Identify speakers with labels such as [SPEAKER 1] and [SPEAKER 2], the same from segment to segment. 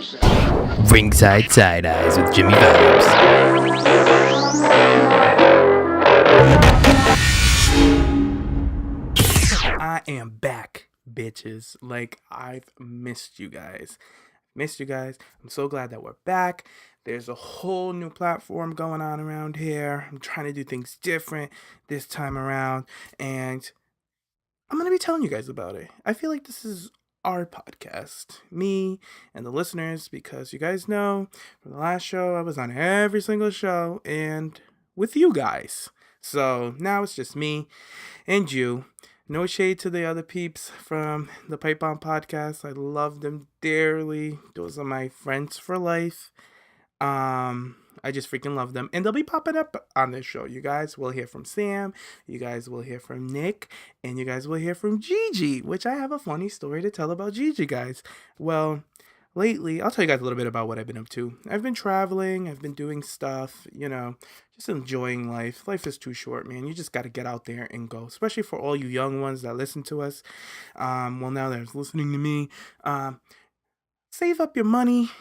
[SPEAKER 1] Ringside Side Eyes with JimmyVibes. I am back, bitches. Like, I've missed you guys. I'm so glad that we're back. There's a whole new platform going on around here. I'm trying to do things different this time around, and I'm going to be telling you guys about it. I feel like this is our podcast, me and the listeners, because you guys know from the last show, I was on every single show and with you guys. So now it's just me and you. No shade to the other peeps from the Pipe Bomb podcast. I love them dearly. Those are my friends for life. I just freaking love them. And they'll be popping up on this show. You guys will hear from Sam, you guys will hear from Nick, and you guys will hear from Gigi, which I have a funny story to tell about Gigi, guys. Well, lately, I'll tell you guys a little bit about what I've been up to. I've been traveling, I've been doing stuff, just enjoying life. Life is too short, man. You just got to get out there and go, especially for all you young ones that listen to us. Now they're listening to me. Save up your money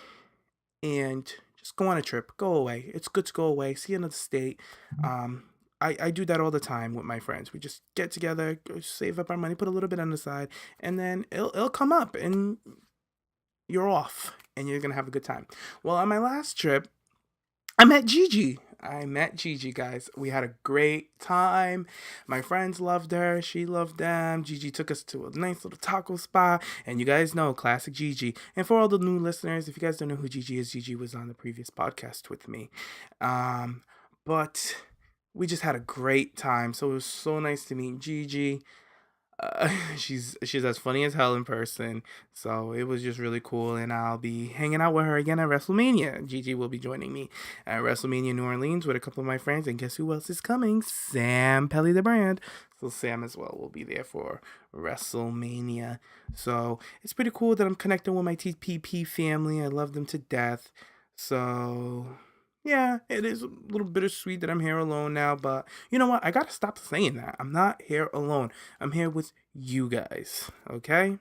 [SPEAKER 1] and just go on a trip. Go away. It's good to go away. See another state. I do that all the time with my friends. We just get together, save up our money, put a little bit on the side, and then it'll come up, and you're off, and you're gonna have a good time. Well, on my last trip, I met Gigi, guys. We had a great time. My friends loved her. She loved them. Gigi took us to a nice little taco spot. And you guys know, classic Gigi. And for all the new listeners, if you guys don't know who Gigi is, Gigi was on the previous podcast with me. But we just had a great time. So it was so nice to meet Gigi. She's as funny as hell in person, so it was just really cool. And I'll be hanging out with her again at WrestleMania. Gigi will be joining me at WrestleMania New Orleans with a couple of my friends, and guess who else is coming? Sam Pelly the Brand. So Sam as well will be there for WrestleMania. So it's pretty cool that I'm connecting with my TPP family. I love them to death. So yeah, it is a little bittersweet that I'm here alone now, but you know what? I gotta stop saying that. I'm not here alone. I'm here with you guys, okay?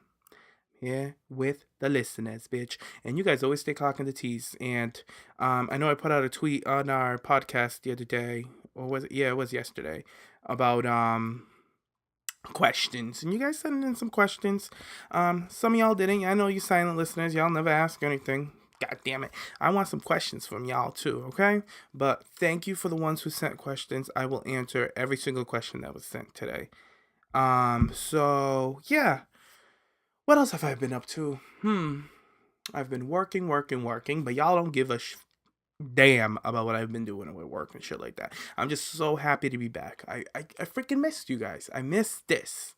[SPEAKER 1] Here with the listeners, bitch. And you guys always stay clocking the teas. And I know I put out a tweet on our podcast the other day, or was it? Yeah, it was yesterday, about questions. And you guys sent in some questions. Some of y'all didn't. I know you silent listeners. Y'all never ask anything. God damn it. I want some questions from y'all too, okay? But thank you for the ones who sent questions. I will answer every single question that was sent today. So yeah. What else have I been up to? I've been working, but y'all don't give a damn about what I've been doing with work and shit like that. I'm just so happy to be back. I freaking missed you guys. I missed this.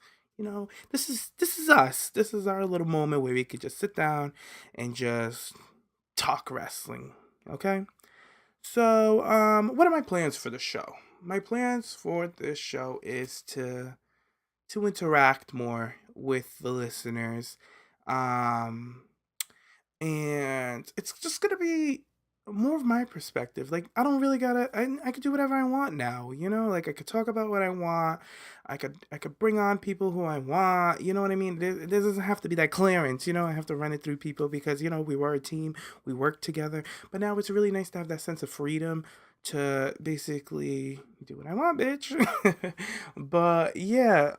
[SPEAKER 1] This is us. This is our little moment where we could just sit down and just talk wrestling, okay? So, what are my plans for the show? My plans for this show is to interact more with the listeners, and it's just gonna be more of my perspective. Like, I don't really gotta. I could do whatever I want now. Like I could talk about what I want. I could bring on people who I want. You know what I mean? There doesn't have to be that clearance. I have to run it through people because we were a team. We worked together. But now it's really nice to have that sense of freedom to basically do what I want, bitch. But yeah.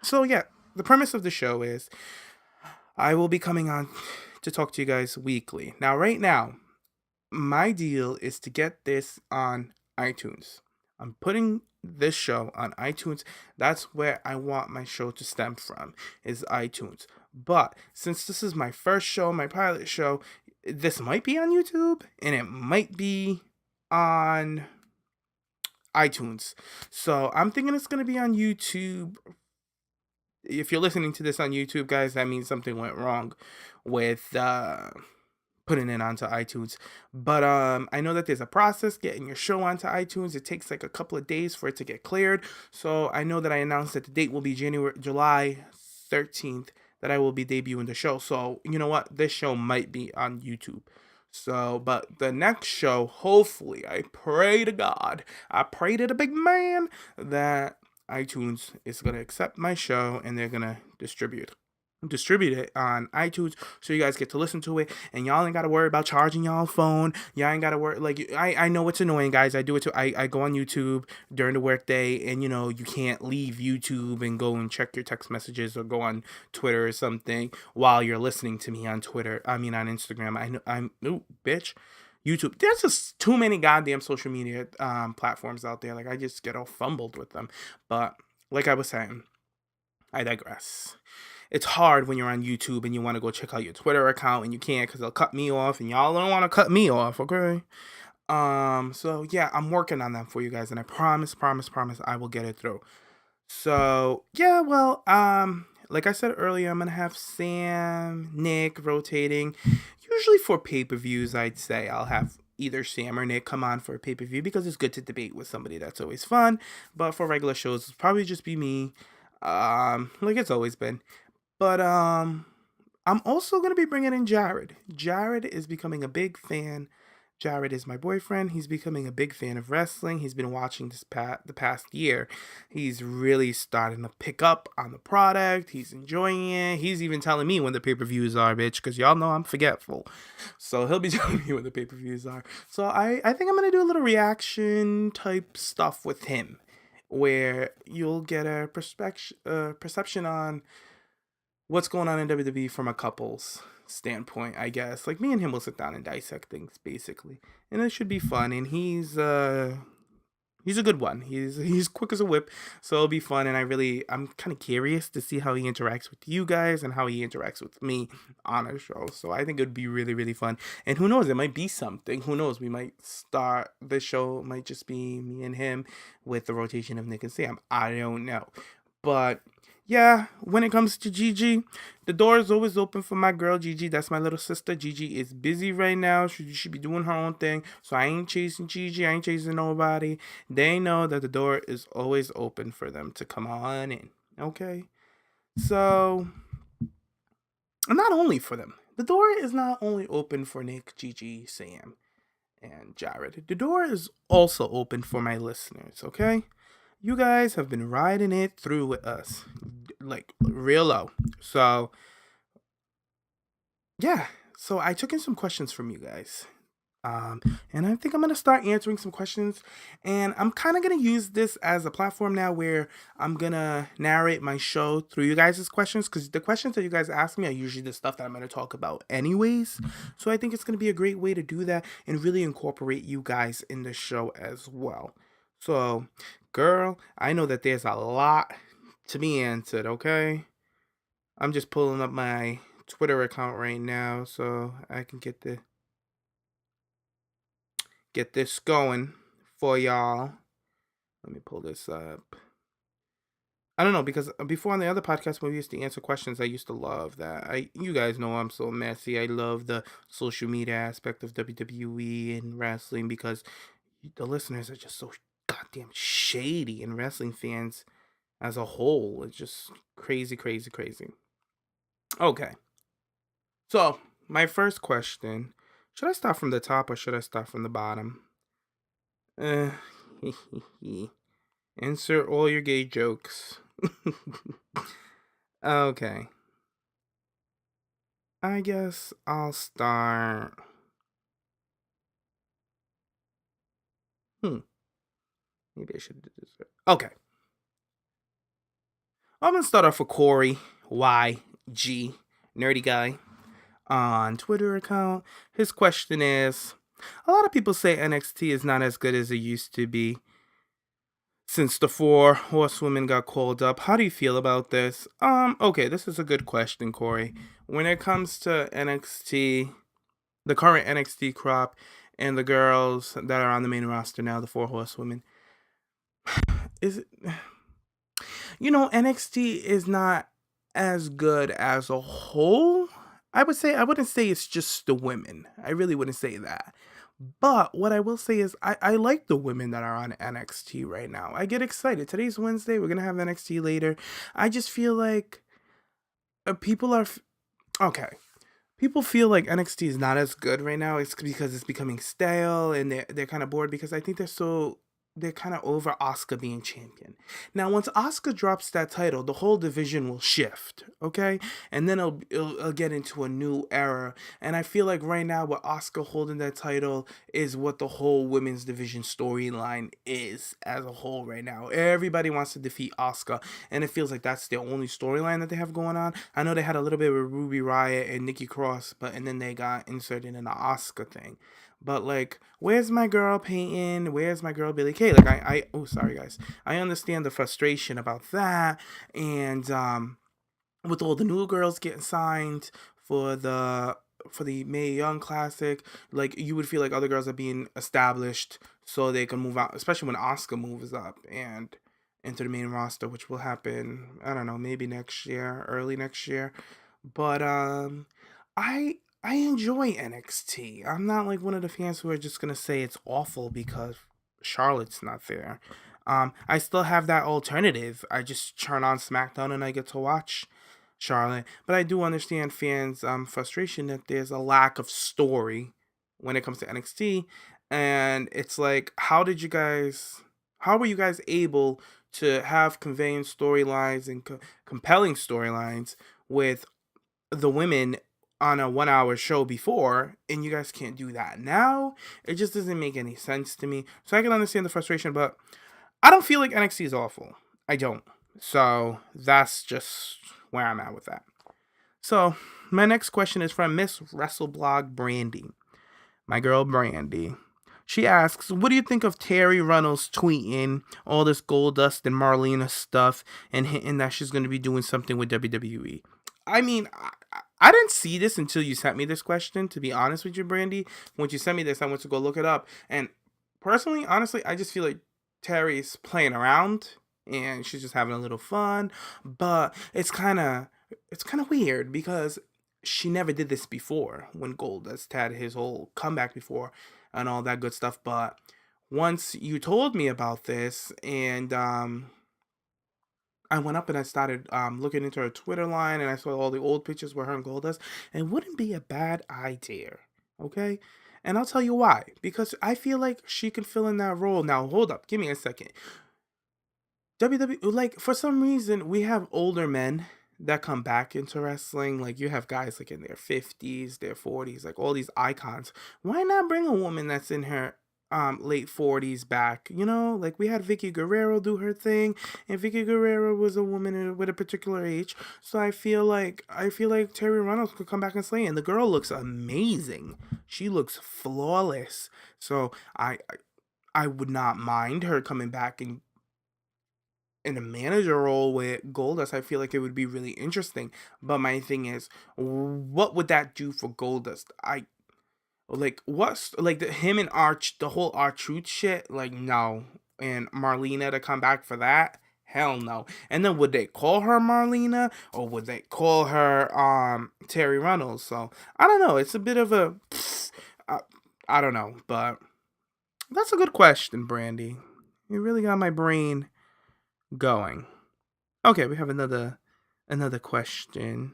[SPEAKER 1] So yeah, the premise of the show is I will be coming on to talk to you guys weekly. Now, right now, my deal is to get this on iTunes. I'm putting this show on iTunes. That's where I want my show to stem from, is iTunes. But since this is my first show, my pilot show, this might be on YouTube and it might be on iTunes. So I'm thinking it's going to be on YouTube. If you're listening to this on YouTube, guys, that means something went wrong with putting it onto iTunes. But I know that there's a process getting your show onto iTunes. It takes like a couple of days for it to get cleared. So I know that I announced that the date will be July 13th that I will be debuting the show. So you know what? This show might be on YouTube. So, but the next show, hopefully, I pray to God, I pray to the big man that iTunes is going to accept my show and they're going to distribute distribute it on iTunes so you guys get to listen to it, and y'all ain't got to worry about charging y'all phone. Y'all ain't got to worry. Like, I know it's annoying, guys. I do it too. I go on YouTube during the workday, and you can't leave YouTube and go and check your text messages or go on Twitter or something while you're listening to me on Twitter. I mean, on Instagram. I know ooh, bitch. YouTube. There's just too many goddamn social media platforms out there. Like, I just get all fumbled with them. But like I was saying, I digress. It's hard when you're on YouTube and you want to go check out your Twitter account and you can't because they'll cut me off, and y'all don't want to cut me off, okay? So yeah, I'm working on that for you guys, and I promise I will get it through. So yeah, well, like I said earlier, I'm gonna have Sam, Nick rotating. Usually for pay-per-views, I'd say I'll have either Sam or Nick come on for a pay-per-view because it's good to debate with somebody. That's always fun. But for regular shows, it's probably just be me. Like it's always been. But I'm also gonna be bringing in Jared. Jared is becoming a big fan. Jared is my boyfriend. He's becoming a big fan of wrestling. He's been watching the past year. He's really starting to pick up on the product. He's enjoying it. He's even telling me when the pay-per-views are, bitch, because y'all know I'm forgetful. So he'll be telling me when the pay-per-views are. So I think I'm gonna do a little reaction type stuff with him, where you'll get a perception on what's going on in WWE from a couple's standpoint, I guess. Like me and him will sit down and dissect things basically. And it should be fun, and he's a good one. He's quick as a whip, so it'll be fun, and I'm kind of curious to see how he interacts with you guys and how he interacts with me on a show. So I think it would be really really fun. And who knows, it might be something. Who knows, we might start the show, it might just be me and him with the rotation of Nick and Sam. I don't know. But yeah, when it comes to Gigi, the door is always open for my girl Gigi. That's my little sister. Gigi is busy right now. She should be doing her own thing. So I ain't chasing Gigi. I ain't chasing nobody. They know that the door is always open for them to come on in. Okay? So, not only for them. The door is not only open for Nick, Gigi, Sam, and Jared. The door is also open for my listeners, okay? You guys have been riding it through with us, like real low. So, yeah. So I took in some questions from you guys. And I think I'm gonna start answering some questions, and I'm kind of gonna use this as a platform now where I'm gonna narrate my show through you guys' questions, because the questions that you guys ask me are usually the stuff that I'm gonna talk about anyways. So I think it's gonna be a great way to do that and really incorporate you guys in the show as well. So, girl, I know that there's a lot to be answered, okay? I'm just pulling up my Twitter account right now so I can get this going for y'all. Let me pull this up. I don't know, because before on the other podcast when we used to answer questions, I used to love that. You guys know I'm so messy. I love the social media aspect of WWE and wrestling because the listeners are just so goddamn shady, and wrestling fans as a whole, it's just crazy, crazy, crazy. Okay. So, my first question, should I start from the top or should I start from the bottom? Insert all your gay jokes. Okay. I guess I'll start. Maybe I should do this. Okay. I'm gonna start off with Corey YG, nerdy guy, on Twitter account. His question is: a lot of people say NXT is not as good as it used to be since the 4 horsewomen got called up. How do you feel about this? Okay, this is a good question, Corey. When it comes to NXT, the current NXT crop, and the girls that are on the main roster now, the 4 horsewomen, is it? NXT is not as good as a whole. I wouldn't say it's just the women. I really wouldn't say that. But what I will say is I like the women that are on NXT right now. I get excited. Today's Wednesday. We're going to have NXT later. I just feel like people are... Okay. People feel like NXT is not as good right now. It's because it's becoming stale and they're kind of bored because I think they're kind of over Asuka being champion. Now, once Asuka drops that title, the whole division will shift, okay? And then it'll get into a new era. And I feel like right now, with Asuka holding that title, is what the whole women's division storyline is as a whole right now. Everybody wants to defeat Asuka, and it feels like that's the only storyline that they have going on. I know they had a little bit with Ruby Riott and Nikki Cross, and then they got inserted in the Asuka thing. But like, where's my girl Peyton? Where's my girl Billie Kay? Like, oh, sorry guys. I understand the frustration about that, and with all the new girls getting signed for the Mae Young Classic, like you would feel like other girls are being established so they can move out, especially when Asuka moves up and into the main roster, which will happen, I don't know, maybe next year, early next year. But I enjoy NXT. I'm not like one of the fans who are just gonna say it's awful because Charlotte's not there. I still have that alternative. I just turn on SmackDown and I get to watch Charlotte. But I do understand fans' frustration that there's a lack of story when it comes to NXT. And it's like, how were you guys able to have conveying storylines and compelling storylines with the women on a 1 hour show before, and you guys can't do that now? It just doesn't make any sense to me. So I can understand the frustration, but I don't feel like NXT is awful. I don't. So that's just where I'm at with that. So my next question is from Miss WrestleBlog Brandy. My girl Brandy. She asks, what do you think of Terry Runnels tweeting all this Goldust and Marlena stuff and hinting that she's going to be doing something with WWE? I mean, I didn't see this until you sent me this question, to be honest with you, Brandy. Once you sent me this, I went to go look it up. And personally, honestly, I just feel like Terry's playing around and she's just having a little fun. But it's kind of weird because she never did this before when Goldust had his whole comeback before and all that good stuff. But once you told me about this, and I went up and I started looking into her Twitter line, and I saw all the old pictures with her and Goldust, and it wouldn't be a bad idea, okay? And I'll tell you why. Because I feel like she can fill in that role. Now, hold up. Give me a second. WWE, like, for some reason, we have older men that come back into wrestling. Like, you have guys like in their 50s, their 40s, like all these icons. Why not bring a woman that's in her late 40s back? You know, like we had Vicky Guerrero do her thing, and Vicky Guerrero was a woman with a particular age. So I feel like Terry Runnels could come back and slay, and the girl looks amazing. She looks flawless. So I would not mind her coming back and in a manager role with Goldust. I feel like it would be really interesting. But my thing is, what would that do for Goldust? What's like him and Arch, the whole R-Truth shit? Like, no. And Marlena to come back for that? Hell no. And then would they call her Marlena, or would they call her Terry Runnels? So I don't know. It's a bit of a I don't know, but that's a good question, Brandy. You really got my brain going. Okay, we have another question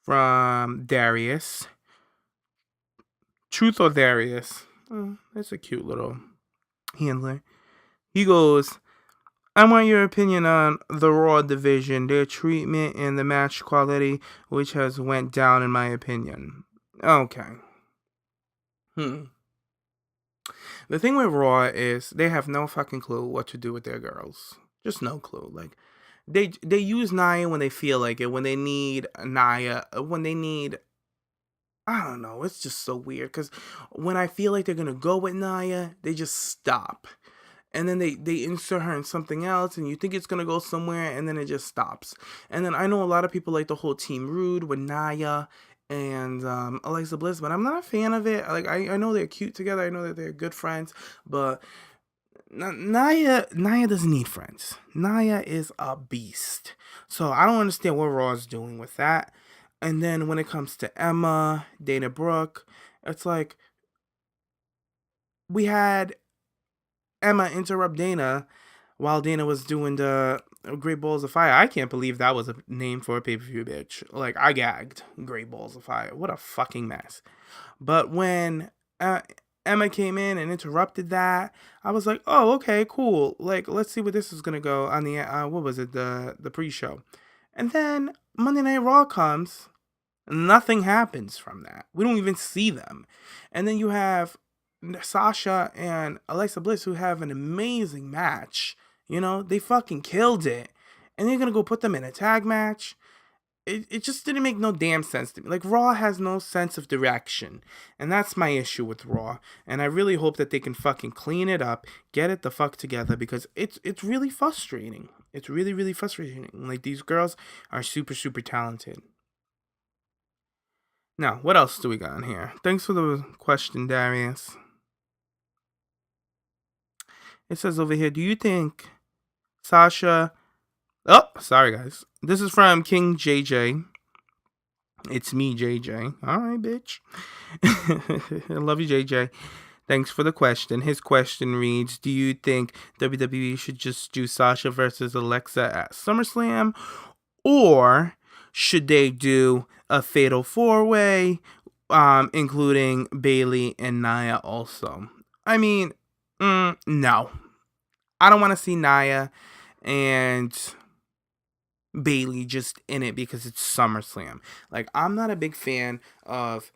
[SPEAKER 1] from Darius. Truth or Darius? Oh, that's a cute little handler. He goes, I want your opinion on the Raw division, their treatment, and the match quality, which has went down in my opinion. Okay. The thing with Raw is they have no fucking clue what to do with their girls. Just no clue. Like, they use Nia when they feel like it, when they need Nia, when they need, I don't know, it's just so weird, because when I feel like they're gonna go with Nia, they just stop. And then they insert her in something else, and you think it's gonna go somewhere, and then it just stops. And then I know a lot of people like the whole Team Rude with Nia and Alexa Bliss, but I'm not a fan of it. Like, I know they're cute together, I know that they're good friends, but Nia doesn't need friends. Nia is a beast. So I don't understand what Raw is doing with that. And then when it comes to Emma, Dana Brooke, it's like we had Emma interrupt Dana while Dana was doing the Great Balls of Fire. I can't believe that was a name for a pay-per-view, bitch. Like, I gagged. Great Balls of Fire. What a fucking mess. But when Emma came in and interrupted that. I was like, oh, okay, cool. Like, let's see where this is gonna go on the what was it, the pre-show. And then Monday Night Raw comes, nothing happens from that. We don't even see them. And then you have Sasha and Alexa Bliss, who have an amazing match. You know, they fucking killed it. And they're gonna go put them in a tag match. It just didn't make no damn sense to me. Like, Raw has no sense of direction. And that's my issue with Raw. And I really hope that they can fucking clean it up, get it the fuck together, because it's really frustrating. It's really, really frustrating. Like, these girls are super, super talented. Now, what else do we got in here? Thanks for the question, Darius. It says over here, do you think Sasha... Oh, sorry, guys. This is from King JJ. It's me, JJ. All right, bitch. I love you, JJ. Thanks for the question. His question reads, do you think WWE should just do Sasha versus Alexa at SummerSlam? Or should they do a fatal four-way, including Bayley and Nia also? I mean, no. I don't want to see Nia and Bayley just in it because it's SummerSlam. Like, I'm not a big fan of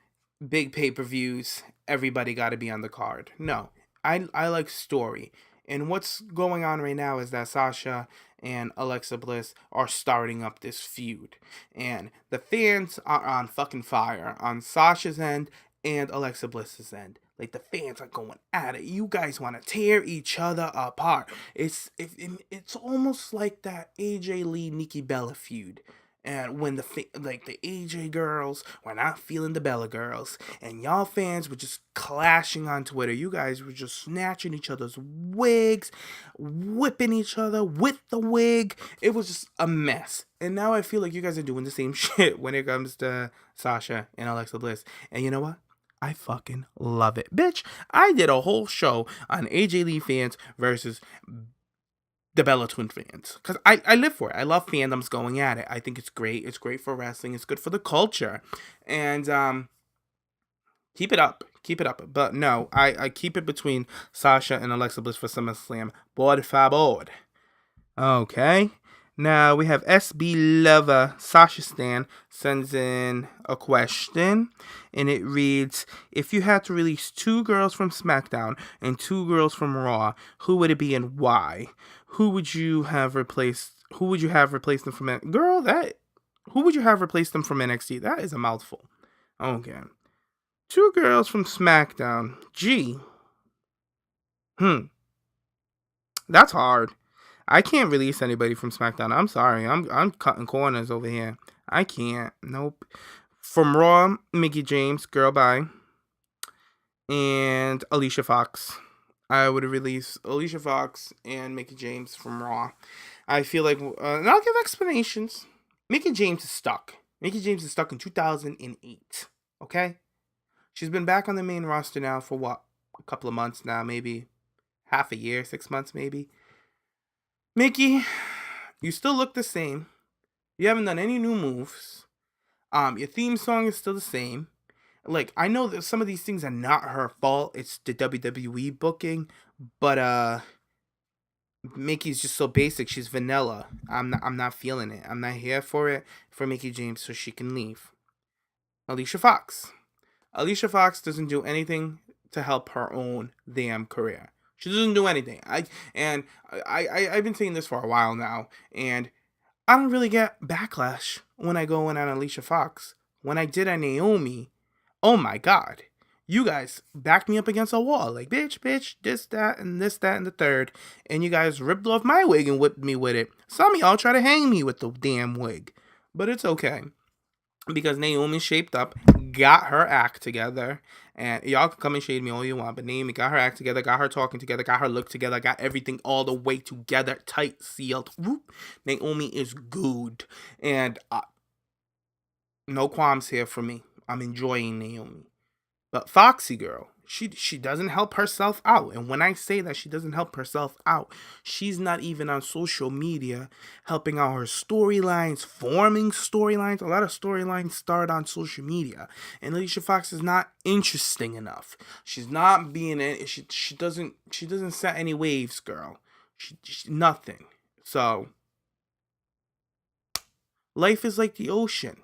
[SPEAKER 1] big pay-per-views. Everybody got to be on the card. No, I like story. And what's going on right now is that Sasha and Alexa Bliss are starting up this feud. And the fans are on fucking fire on Sasha's end and Alexa Bliss's end. Like, the fans are going at it. You guys want to tear each other apart. It's almost like that AJ Lee Nikki Bella feud. And when the AJ girls were not feeling the Bella girls, and y'all fans were just clashing on Twitter. You guys were just snatching each other's wigs, whipping each other with the wig. It was just a mess. And now I feel like you guys are doing the same shit when it comes to Sasha and Alexa Bliss. And you know what? I fucking love it. Bitch, I did a whole show on AJ Lee fans versus the Bella Twin fans. Because I live for it. I love fandoms going at it. I think it's great. It's great for wrestling. It's good for the culture. And keep it up. Keep it up. But no, I keep it between Sasha and Alexa Bliss for SummerSlam. Por favor. Okay. Now we have SB Lover Sasha Stan sends in a question, and it reads, if you had to release 2 girls from SmackDown and 2 girls from Raw, who would it be and why? Who would you have replaced them from who would you have replaced them from NXT? That is a mouthful. Okay. 2 girls from SmackDown. Gee. That's hard. I can't release anybody from SmackDown. I'm sorry. I'm cutting corners over here. I can't. Nope. From Raw, Mickie James, girl bye. And Alicia Fox. I would release Alicia Fox and Mickie James from Raw. I feel like, and I'll give explanations. Mickie James is stuck. Mickie James is stuck in 2008. Okay? She's been back on the main roster now for what? A couple of months now, maybe half a year, 6 months maybe. Mickie, you still look the same. You haven't done any new moves. Your theme song is still the same. Like, I know that some of these things are not her fault. It's the WWE booking, but Mickey's just so basic. She's vanilla. I'm not feeling it. I'm not here for it for Mickie James, so she can leave. Alicia Fox. Alicia Fox doesn't do anything to help her own damn career. She doesn't do anything. I've been saying this for a while now, and I don't really get backlash when I go in on Alicia Fox. When I did on Naomi, oh my god, you guys backed me up against a wall. Like, bitch, this, that, and the third. And you guys ripped off my wig and whipped me with it. Some of y'all try to hang me with the damn wig. But it's okay. Because Naomi shaped up, got her act together, and y'all can come and shade me all you want, but Naomi got her act together, got her talking together, got her look together, got everything all the way together, tight, sealed. Whoop. Naomi is good, and no qualms here for me. I'm enjoying Naomi. But Foxy girl, she doesn't help herself out. And when I say that she doesn't help herself out, she's not even on social media helping out her storylines, forming storylines. A lot of storylines start on social media. And Alicia Fox is not interesting enough. She's not being she doesn't set any waves, girl. She nothing. So life is like the ocean.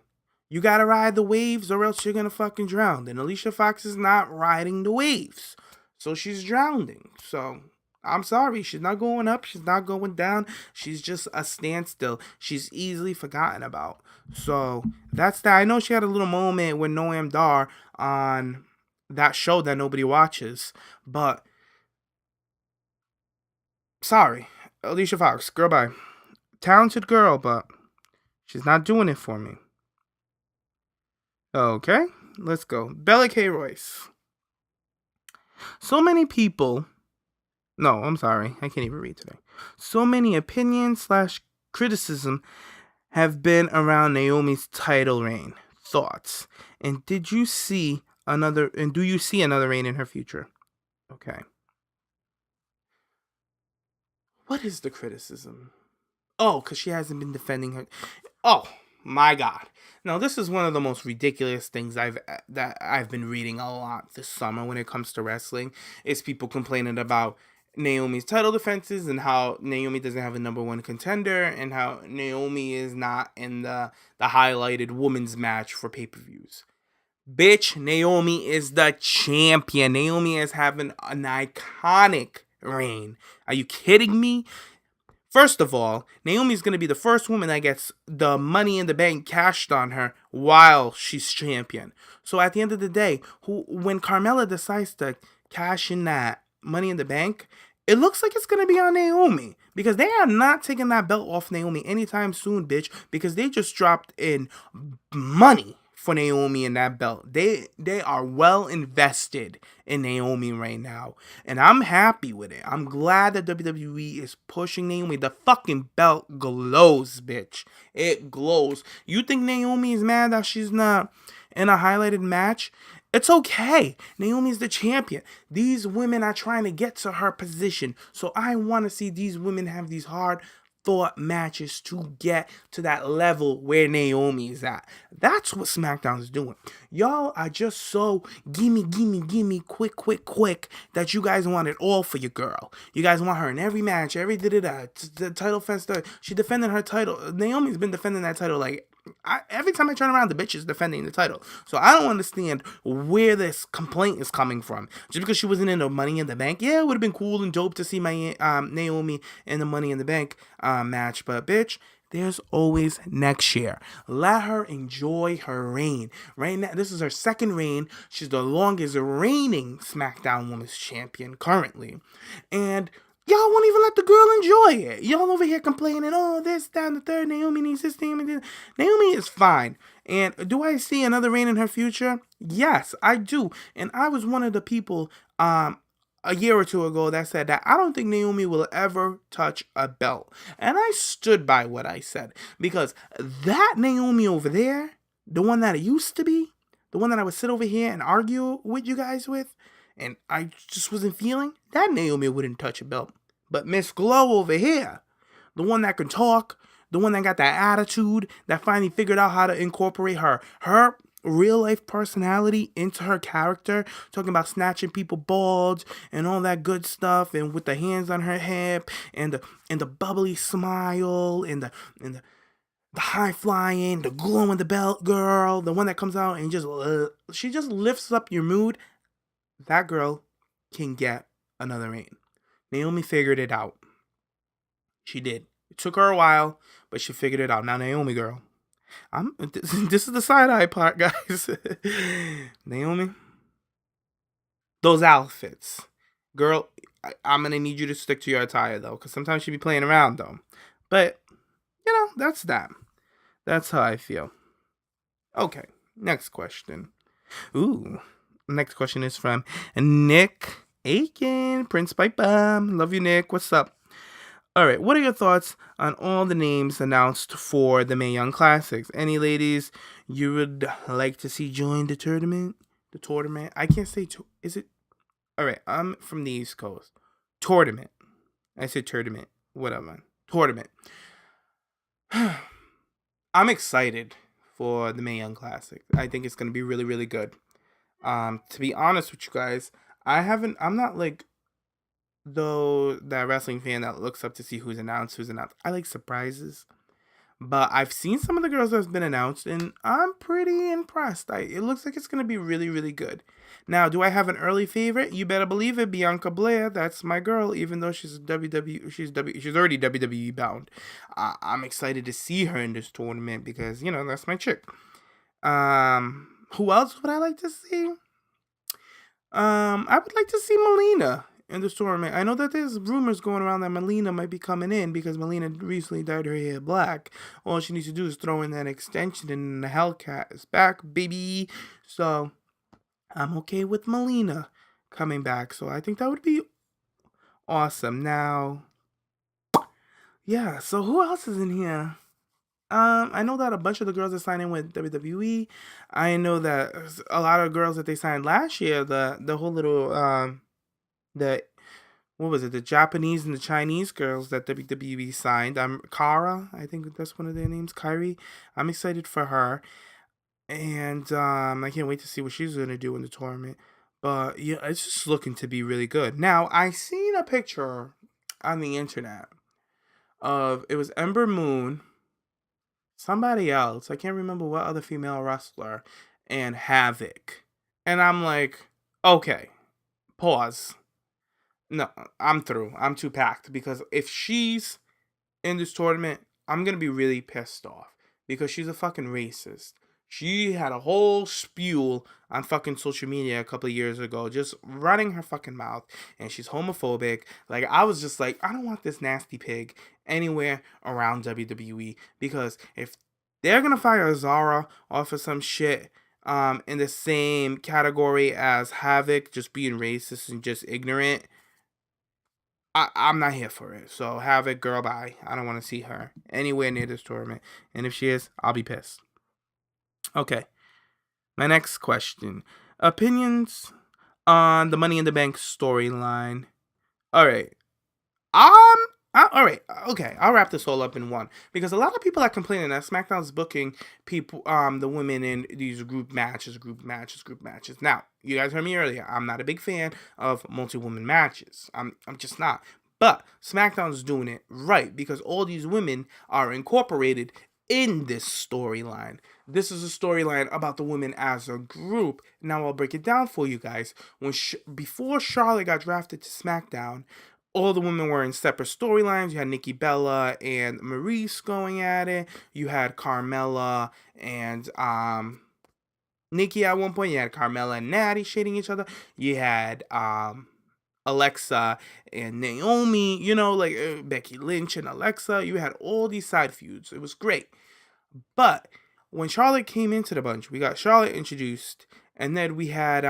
[SPEAKER 1] You gotta ride the waves or else you're gonna fucking drown. And Alicia Fox is not riding the waves. So she's drowning. So I'm sorry. She's not going up. She's not going down. She's just a standstill. She's easily forgotten about. So that's that. I know she had a little moment with Noam Dar on that show that nobody watches. But sorry. Alicia Fox, girl bye. Talented girl, but she's not doing it for me. Okay, let's go. Bella K. Royce. So many people. No, I'm sorry. I can't even read today. So many opinions slash criticism have been around Naomi's title reign. Thoughts? And did you see another? And do you see another reign in her future? Okay. What is the criticism? Oh, because she hasn't been defending her. Oh my God! Now this is one of the most ridiculous things I've been reading a lot this summer when it comes to wrestling. Is people complaining about Naomi's title defenses and how Naomi doesn't have a number one contender and how Naomi is not in the highlighted women's match for pay-per-views. Bitch, Naomi is the champion. Naomi is having an iconic reign. Are you kidding me? First of all, Naomi's going to be the first woman that gets the Money in the Bank cashed on her while she's champion. So at the end of the day, when Carmella decides to cash in that Money in the Bank, it looks like it's going to be on Naomi. Because they are not taking that belt off Naomi anytime soon, bitch. Because they just dropped in money for Naomi in that belt. They are well invested in Naomi right now. And I'm happy with it. I'm glad that WWE is pushing Naomi. The fucking belt glows, bitch. It glows. You think Naomi is mad that she's not in a highlighted match? It's okay. Naomi's the champion. These women are trying to get to her position. So I want to see these women have these hard fought matches to get to that level where Naomi is at. That's what SmackDown is doing. Y'all are just so gimme, quick, that you guys want it all for your girl. You guys want her in every match, every the title fence. She defended her title. Naomi's been defending that title like every time I turn around, the bitch is defending the title. So I don't understand where this complaint is coming from. Just because she wasn't in the Money in the Bank, yeah, it would have been cool and dope to see my Naomi in the Money in the Bank match. But bitch, there's always next year. Let her enjoy her reign. Right now, this is her second reign. She's the longest reigning SmackDown Women's Champion currently, and y'all won't even let the girl enjoy it. Y'all over here complaining, oh, this, that, and the third. Naomi needs this, Naomi is fine. And do I see another reign in her future? Yes, I do. And I was one of the people a year or two ago that said that I don't think Naomi will ever touch a belt. And I stood by what I said. Because that Naomi over there, the one that it used to be, the one that I would sit over here and argue with you guys with, and I just wasn't feeling, that Naomi wouldn't touch a belt. But Miss Glow over here, the one that can talk, the one that got that attitude, that finally figured out how to incorporate her real life personality into her character, talking about snatching people balls and all that good stuff, and with the hands on her hip and the bubbly smile and the high flying, the glow in the belt girl, the one that comes out and she just lifts up your mood. That girl can get another reign. Naomi figured it out. She did. It took her a while, but she figured it out. Now, Naomi, girl, this is the side eye part, guys. Naomi, those outfits, girl. I'm gonna need you to stick to your attire though, because sometimes she be playing around though. But that's that. That's how I feel. Okay, next question. Ooh. Next question is from Nick Aiken, Prince Piper. Love you, Nick. What's up? All right. What are your thoughts on all the names announced for the Mae Young Classics? Any ladies you would like to see join the tournament? The tournament. I can't say is it? All right, I'm from the East Coast. Tournament. I said tournament. Whatever. Tournament. I'm excited for the Mae Young Classic. I think it's gonna be really, really good. To be honest with you guys, I'm not like though that wrestling fan that looks up to see who's announced. I like surprises. But I've seen some of the girls that's been announced, and I'm pretty impressed. It looks like it's gonna be really, really good. Now, do I have an early favorite? You better believe it, Bianca Blair. That's my girl. Even though she's she's already WWE bound. I'm excited to see her in this tournament because that's my chick. Who else would I like to see? I would like to see Melina in the tournament. I know that there's rumors going around that Melina might be coming in because Melina recently dyed her hair black. All she needs to do is throw in that extension and the Hellcat is back, baby. So I'm okay with Melina coming back. So I think that would be awesome. Now, yeah, so who else is in here? I know that a bunch of the girls are signing with WWE. I know that a lot of girls that they signed last year, the whole little the what was it, the Japanese and the Chinese girls that WWE signed. Kara, I think that's one of their names, Kyrie. I'm excited for her, and I can't wait to see what she's gonna do in the tournament. But yeah, it's just looking to be really good. Now I seen a picture on the internet of it was Ember Moon, somebody else, I can't remember what other female wrestler, and Havoc. And I'm like, okay, pause. No, I'm through. I'm too packed because if she's in this tournament, I'm gonna be really pissed off because she's a fucking racist. She had a whole spew on fucking social media a couple of years ago, just running her fucking mouth, and she's homophobic. Like, I was just like, I don't want this nasty pig anywhere around WWE because if they're gonna fire Zara off of some shit in the same category as Havoc, just being racist and just ignorant, I'm not here for it. So Havoc, girl, bye. I don't want to see her anywhere near this tournament. And if she is, I'll be pissed. Okay. My next question. Opinions on the Money in the Bank storyline. All right. All right, okay. I'll wrap this all up in one because a lot of people are complaining that SmackDown's booking people, the women in these group matches. Now, you guys heard me earlier. I'm not a big fan of multi-woman matches. I'm just not. But SmackDown's doing it right because all these women are incorporated in this storyline. This is a storyline about the women as a group. Now I'll break it down for you guys. Before Charlotte got drafted to SmackDown, all the women were in separate storylines. You had Nikki Bella and Maurice going at it. You had Carmella and Nikki at one point. You had Carmella and Natty shading each other. You had Alexa and Naomi, like Becky Lynch and Alexa. You had all these side feuds. It was great. But when Charlotte came into the bunch, we got Charlotte introduced, and then we had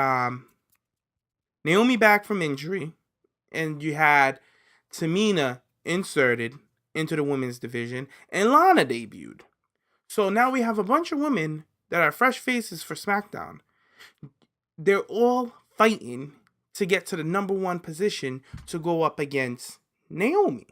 [SPEAKER 1] Naomi back from injury, and you had Tamina inserted into the women's division, and Lana debuted. So now we have a bunch of women that are fresh faces for SmackDown. They're all fighting to get to the number one position to go up against Naomi,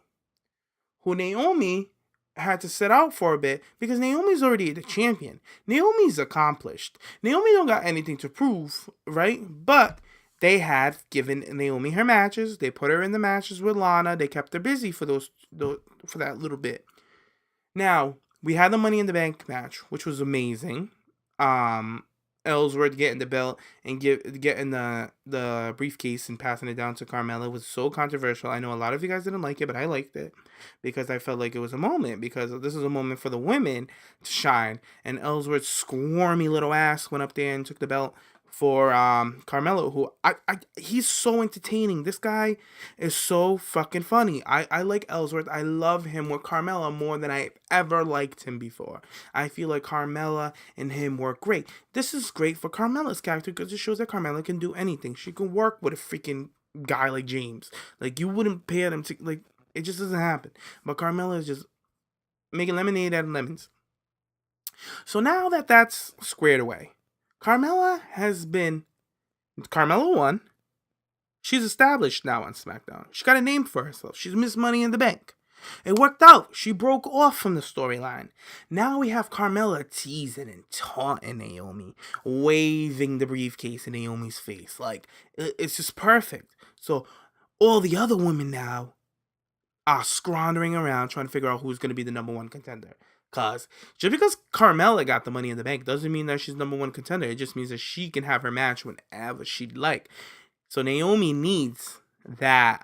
[SPEAKER 1] who Naomi had to sit out for a bit because Naomi's already the champion. Naomi's accomplished. Naomi don't got anything to prove, right? But they had given Naomi her matches. They put her in the matches with Lana. They kept her busy for for that little bit. Now, we had the Money in the Bank match, which was amazing. Ellsworth getting the belt and getting the briefcase and passing it down to Carmella was so controversial. I know a lot of you guys didn't like it, but I liked it because I felt like it was a moment, because this is a moment for the women to shine. And Ellsworth's squirmy little ass went up there and took the belt for Carmelo, who he's so entertaining. This guy is so fucking funny. I like Ellsworth. I love him with Carmella more than I ever liked him before. I feel like Carmella and him work great. This is great for Carmella's character because it shows that Carmella can do anything. She can work with a freaking guy like James. Like, you wouldn't pair them to, like, it just doesn't happen. But Carmella is just making lemonade out of lemons. So now that that's squared away, Carmella has been Carmella won. She's established now on SmackDown. She got a name for herself. She's Miss Money in the Bank. It worked out. She broke off from the storyline. Now we have Carmella teasing and taunting Naomi, waving the briefcase in Naomi's face. Like, it's just perfect. So all the other women now are scrounging around trying to figure out who's going to be the number one contender. Because just because Carmella got the Money in the Bank doesn't mean that she's number one contender. It just means that she can have her match whenever she'd like. So Naomi needs that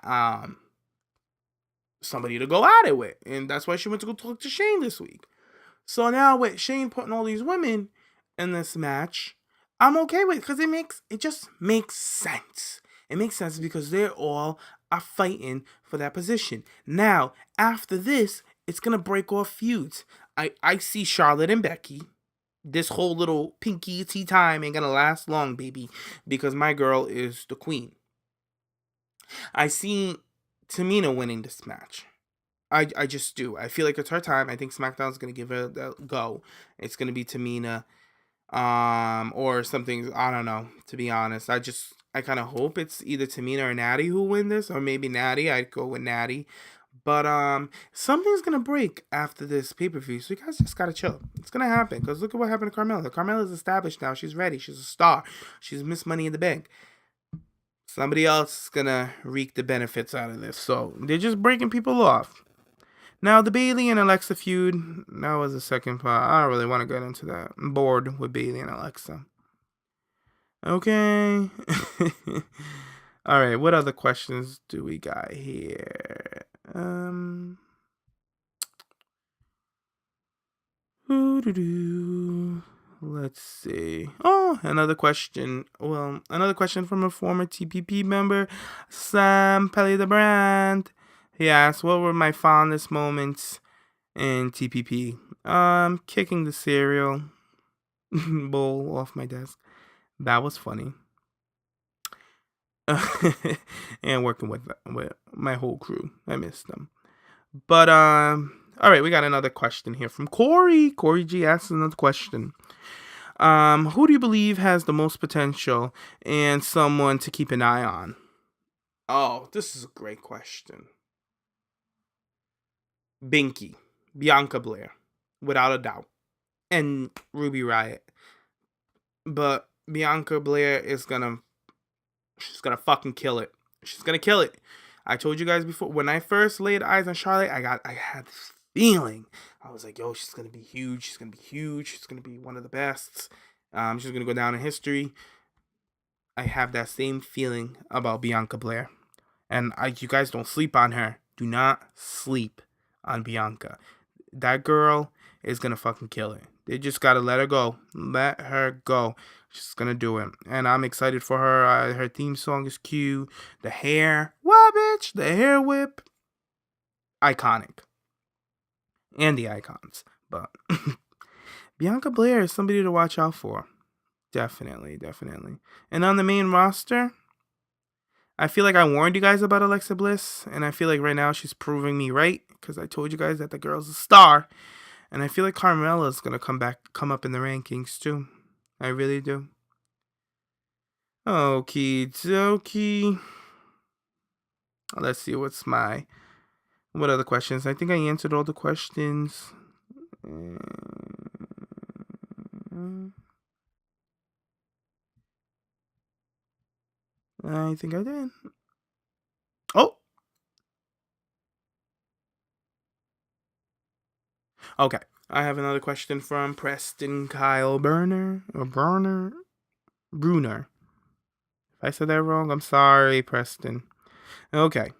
[SPEAKER 1] somebody to go at it with. And that's why she went to go talk to Shane this week. So now with Shane putting all these women in this match, I'm okay with it because it just makes sense. It makes sense because they're all are fighting for that position. Now, after this, it's gonna break off feuds. I see Charlotte and Becky. This whole little pinky tea time ain't gonna last long, baby, because my girl is the queen. I see Tamina winning this match. I just do. I feel like it's her time. I think SmackDown's gonna give her a go. It's gonna be Tamina, or something. I don't know. To be honest, I kind of hope it's either Tamina or Natty who win this, or maybe Natty. I'd go with Natty. But something's gonna break after this pay-per-view, so you guys just gotta chill. It's gonna happen, because look at what happened to Carmella. Carmella's established now. She's ready. She's a star. She's Miss Money in the Bank. Somebody else is gonna reap the benefits out of this. So they're just breaking people off. Now the Bayley and Alexa feud, that was the second part. I don't really want to get into that. I'm bored with Bayley and Alexa. Okay. All right, what other questions do we got here? Let's see. Oh, another question. Well, another question from a former TPP member, Sam Pelly the Brand. He asked, what were my fondest moments in TPP? Kicking the cereal bowl off my desk. That was funny. And working with my whole crew. I missed them. But all right, we got another question here from Corey. Corey G asks another question. Who do you believe has the most potential and someone to keep an eye on? Oh, this is a great question. Binky, Bianca Belair, without a doubt, and Ruby Riott. But Bianca Belair is she's gonna fucking kill it. She's gonna kill it. I told you guys before, when I first laid eyes on Charlotte, I had this feeling. I was like, yo, she's gonna be huge. She's gonna be huge. She's gonna be one of the best. She's gonna go down in history. I have that same feeling about Bianca Belair, and you guys don't sleep on her. Do not sleep on Bianca. That girl is gonna fucking kill it. They just gotta let her go. Let her go. She's gonna do it. And I'm excited for her. Her theme song is cute. The hair. What, bitch? The hair whip. Iconic. And the icons. But Bianca Belair is somebody to watch out for. Definitely. And on the main roster, I feel like I warned you guys about Alexa Bliss, and I feel like right now she's proving me right, because I told you guys that the girl's a star, and I feel like Carmella's gonna come up in the rankings too. I really do. Okie dokie. Let's see, what other questions? I think I answered all the questions. I think I did. Oh! Okay. I have another question from Preston Kyle Bruner. If I said that wrong, I'm sorry, Preston. Okay.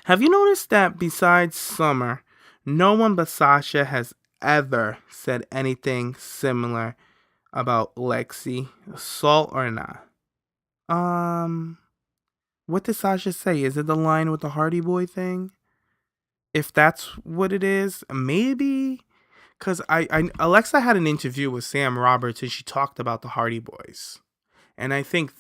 [SPEAKER 1] Have you noticed that besides Summer, no one but Sasha has ever said anything similar about Lexi? Salt or not? What did Sasha say? Is it the line with the Hardy Boy thing? If that's what it is, maybe. Because Alexa had an interview with Sam Roberts and she talked about the Hardy Boys. And I think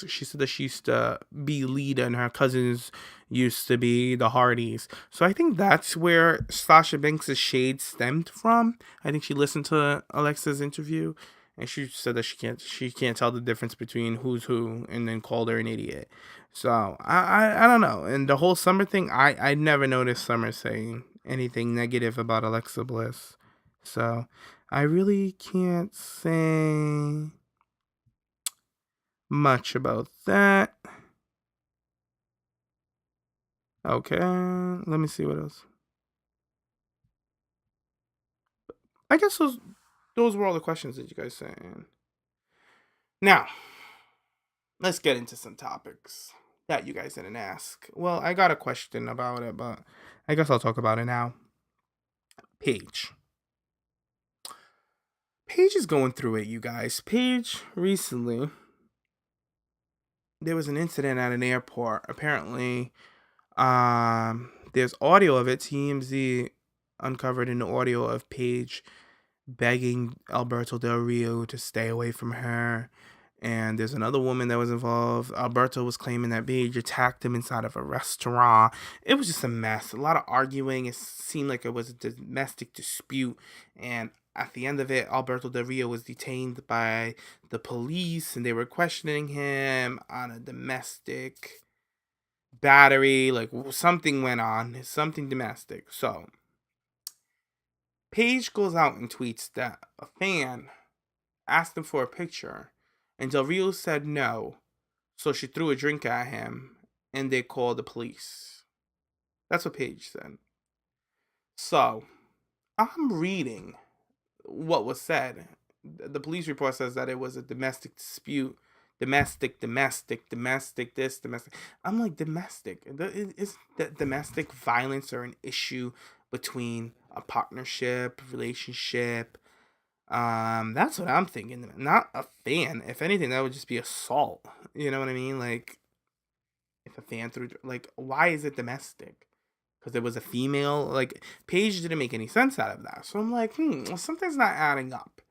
[SPEAKER 1] she said that she used to be Lita and her cousins used to be the Hardys. So I think that's where Sasha Banks' shade stemmed from. I think she listened to Alexa's interview and she said that she can't tell the difference between who's who, and then called her an idiot. So I don't know. And the whole Summer thing, I never noticed Summer saying anything negative about Alexa Bliss. So I really can't say much about that. Okay, let me see what else. I guess those were all the questions that you guys sent in. Now, let's get into some topics that you guys didn't ask. Well, I got a question about it, but I guess I'll talk about it now. Paige. Paige is going through it, you guys. Paige, recently, there was an incident at an airport. Apparently, there's audio of it. TMZ uncovered an audio of Paige begging Alberto Del Rio to stay away from her. And there's another woman that was involved. Alberto was claiming that Paige attacked him inside of a restaurant. It was just a mess. A lot of arguing. It seemed like it was a domestic dispute. And at the end of it, Alberto Del Rio was detained by the police, and they were questioning him on a domestic battery. Like, something went on. Something domestic. So Paige goes out and tweets that a fan asked him for a picture, and Del Rio said no, so she threw a drink at him, and they called the police. That's what Paige said. So, I'm reading what was said. The police report says that it was a domestic dispute. Domestic, this, domestic. I'm like, domestic? Is that domestic violence or an issue between a partnership, relationship? That's what I'm thinking. Not a fan. If anything, that would just be assault. You know what I mean? Like, if a fan threw, like, why is it domestic? Because it was a female. Like, Paige didn't make any sense out of that. So I'm like, something's not adding up.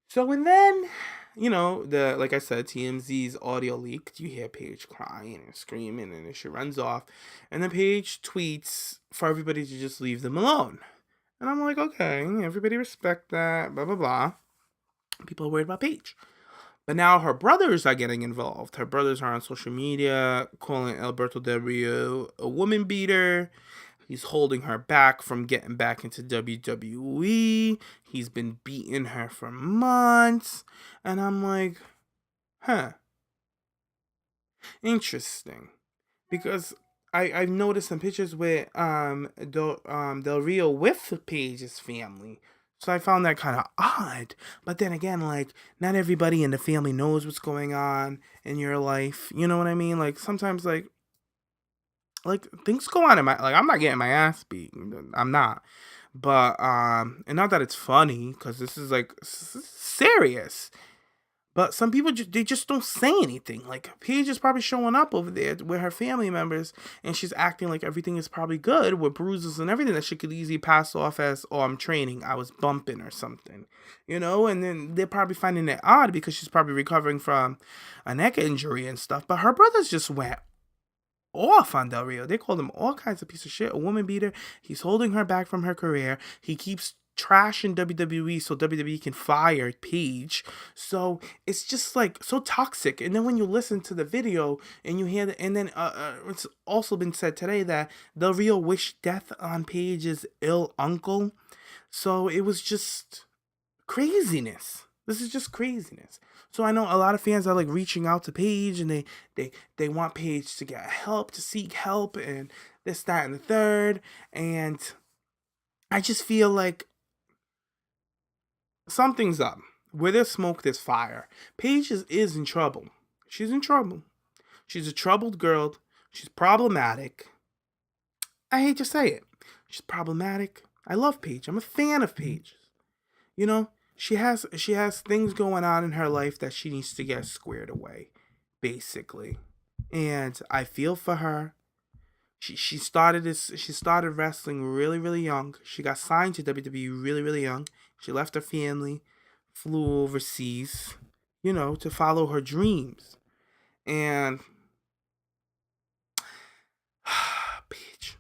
[SPEAKER 1] So, and then, like I said, TMZ's audio leaked. You hear Paige crying and screaming, and then she runs off. And then Paige tweets for everybody to just leave them alone. And I'm like, okay, everybody respect that, blah, blah, blah. People are worried about Paige. But now her brothers are getting involved. Her brothers are on social media calling Alberto Del Rio a woman beater. He's holding her back from getting back into WWE. He's been beating her for months. And I'm like, interesting. Because I've noticed some pictures with Del Rio with Paige's family. So I found that kind of odd. But then again, like, not everybody in the family knows what's going on in your life. You know what I mean? Like, sometimes, like things go on in my, like, I'm not getting my ass beat. I'm not. But, and not that it's funny, because this is, like, serious. But some people, they just don't say anything. Like, Paige is probably showing up over there with her family members, and she's acting like everything is probably good with bruises and everything that she could easily pass off as, oh, I'm training, I was bumping or something. And then they're probably finding it odd because she's probably recovering from a neck injury and stuff. But her brothers just went off on Del Rio. They called him all kinds of piece of shit, a woman beater. He's holding her back from her career. He keeps trashing WWE so WWE can fire Paige. So it's just like so toxic. And then when you listen to the video and you hear and then it's also been said today that Del Rio wished death on Paige's ill uncle. So it was just craziness. This is just craziness. So I know a lot of fans are like reaching out to Paige, and they want Paige to get help, to seek help, and this, that, and the third. And I just feel like something's up. Where there's smoke, there's fire. Paige is in trouble. She's in trouble. She's a troubled girl. She's problematic. I hate to say it. She's problematic. I love Paige. I'm a fan of Paige. She has things going on in her life that she needs to get squared away, basically. And I feel for her. She started wrestling really, really young. She got signed to WWE really, really young. She left her family, flew overseas, to follow her dreams. And Paige,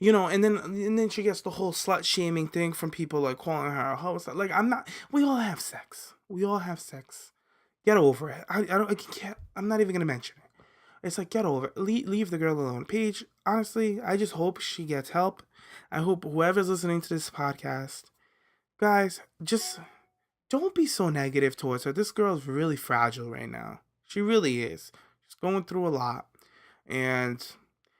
[SPEAKER 1] and then she gets the whole slut shaming thing from people like calling her a host. Like, I'm not. We all have sex. We all have sex. Get over it. I don't. I can't. I'm not even gonna mention it. It's like, get over it. Leave the girl alone. Paige, honestly, I just hope she gets help. I hope whoever's listening to this podcast, guys, just don't be so negative towards her. This girl's really fragile right now. She really is. She's going through a lot. And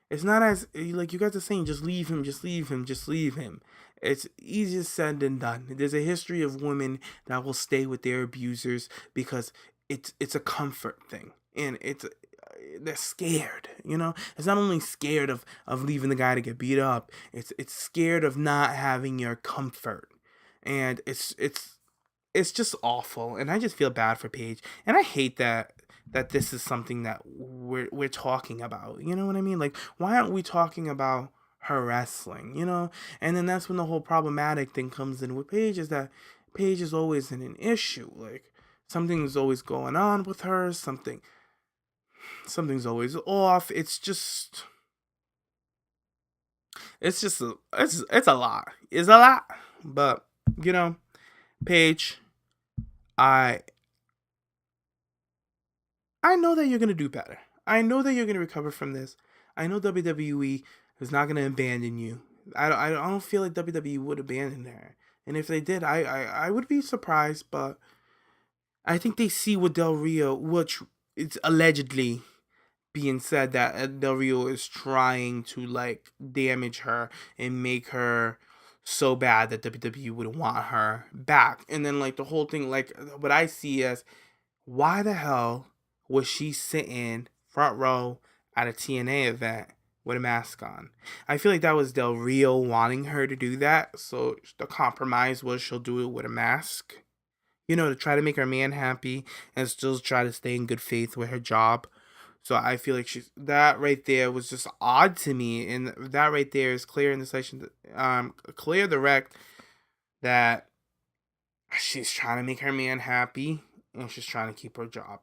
[SPEAKER 1] it's not as, like you guys are saying, just leave him, just leave him, just leave him. It's easier said than done. There's a history of women that will stay with their abusers because it's a comfort thing. And they're scared, It's not only scared of leaving the guy to get beat up. It's scared of not having your comfort. And it's just awful, and I just feel bad for Paige, and I hate that this is something that we're talking about. You know what I mean? Like, why aren't we talking about her wrestling? And then that's when the whole problematic thing comes in with Paige, is that Paige is always in an issue. Like, something's always going on with her. Something's always off. It's a lot. It's a lot, but Paige, I know that you're going to do better. I know that you're going to recover from this. I know WWE is not going to abandon you. I don't feel like WWE would abandon her. And if they did, I would be surprised, but I think they see what Del Rio, which it's allegedly being said that Del Rio is trying to, like, damage her and make her so bad that WWE would want her back. And then, like, the whole thing, like, what I see as, why the hell was she sitting front row at a TNA event with a mask on? I feel like that was Del Rio wanting her to do that. So the compromise was she'll do it with a mask, to try to make her man happy and still try to stay in good faith with her job. So I feel like that right there was just odd to me, and that right there is clear in the session, clear direct, that she's trying to make her man happy and she's trying to keep her job.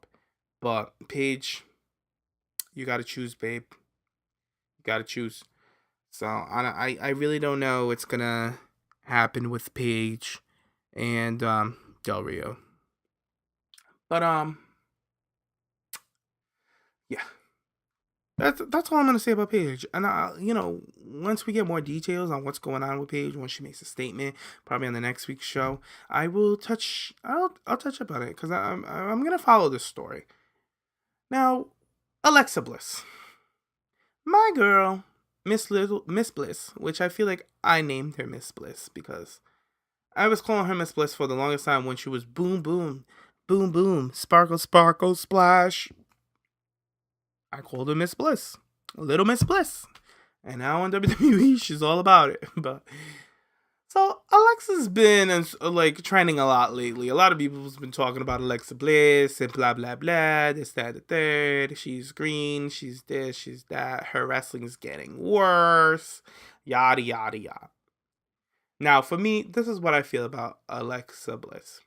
[SPEAKER 1] But Paige, you gotta choose, babe. You gotta choose. So I really don't know what's gonna happen with Paige and Del Rio. But yeah. That's all I'm gonna say about Paige. And once we get more details on what's going on with Paige, once she makes a statement, probably on the next week's show, I'll touch about it, because I'm gonna follow this story. Now, Alexa Bliss, my girl, Miss Bliss, which I feel like I named her Miss Bliss because I was calling her Miss Bliss for the longest time when she was boom boom, boom boom, sparkle sparkle splash. I called her Miss Bliss, Little Miss Bliss, and now on WWE she's all about it. But so Alexa's been like trending a lot lately. A lot of people's been talking about Alexa Bliss and blah blah blah, this, that, the third. She's green, she's this, she's that. Her wrestling's getting worse, yada yada yada. Now, for me, this is what I feel about Alexa Bliss.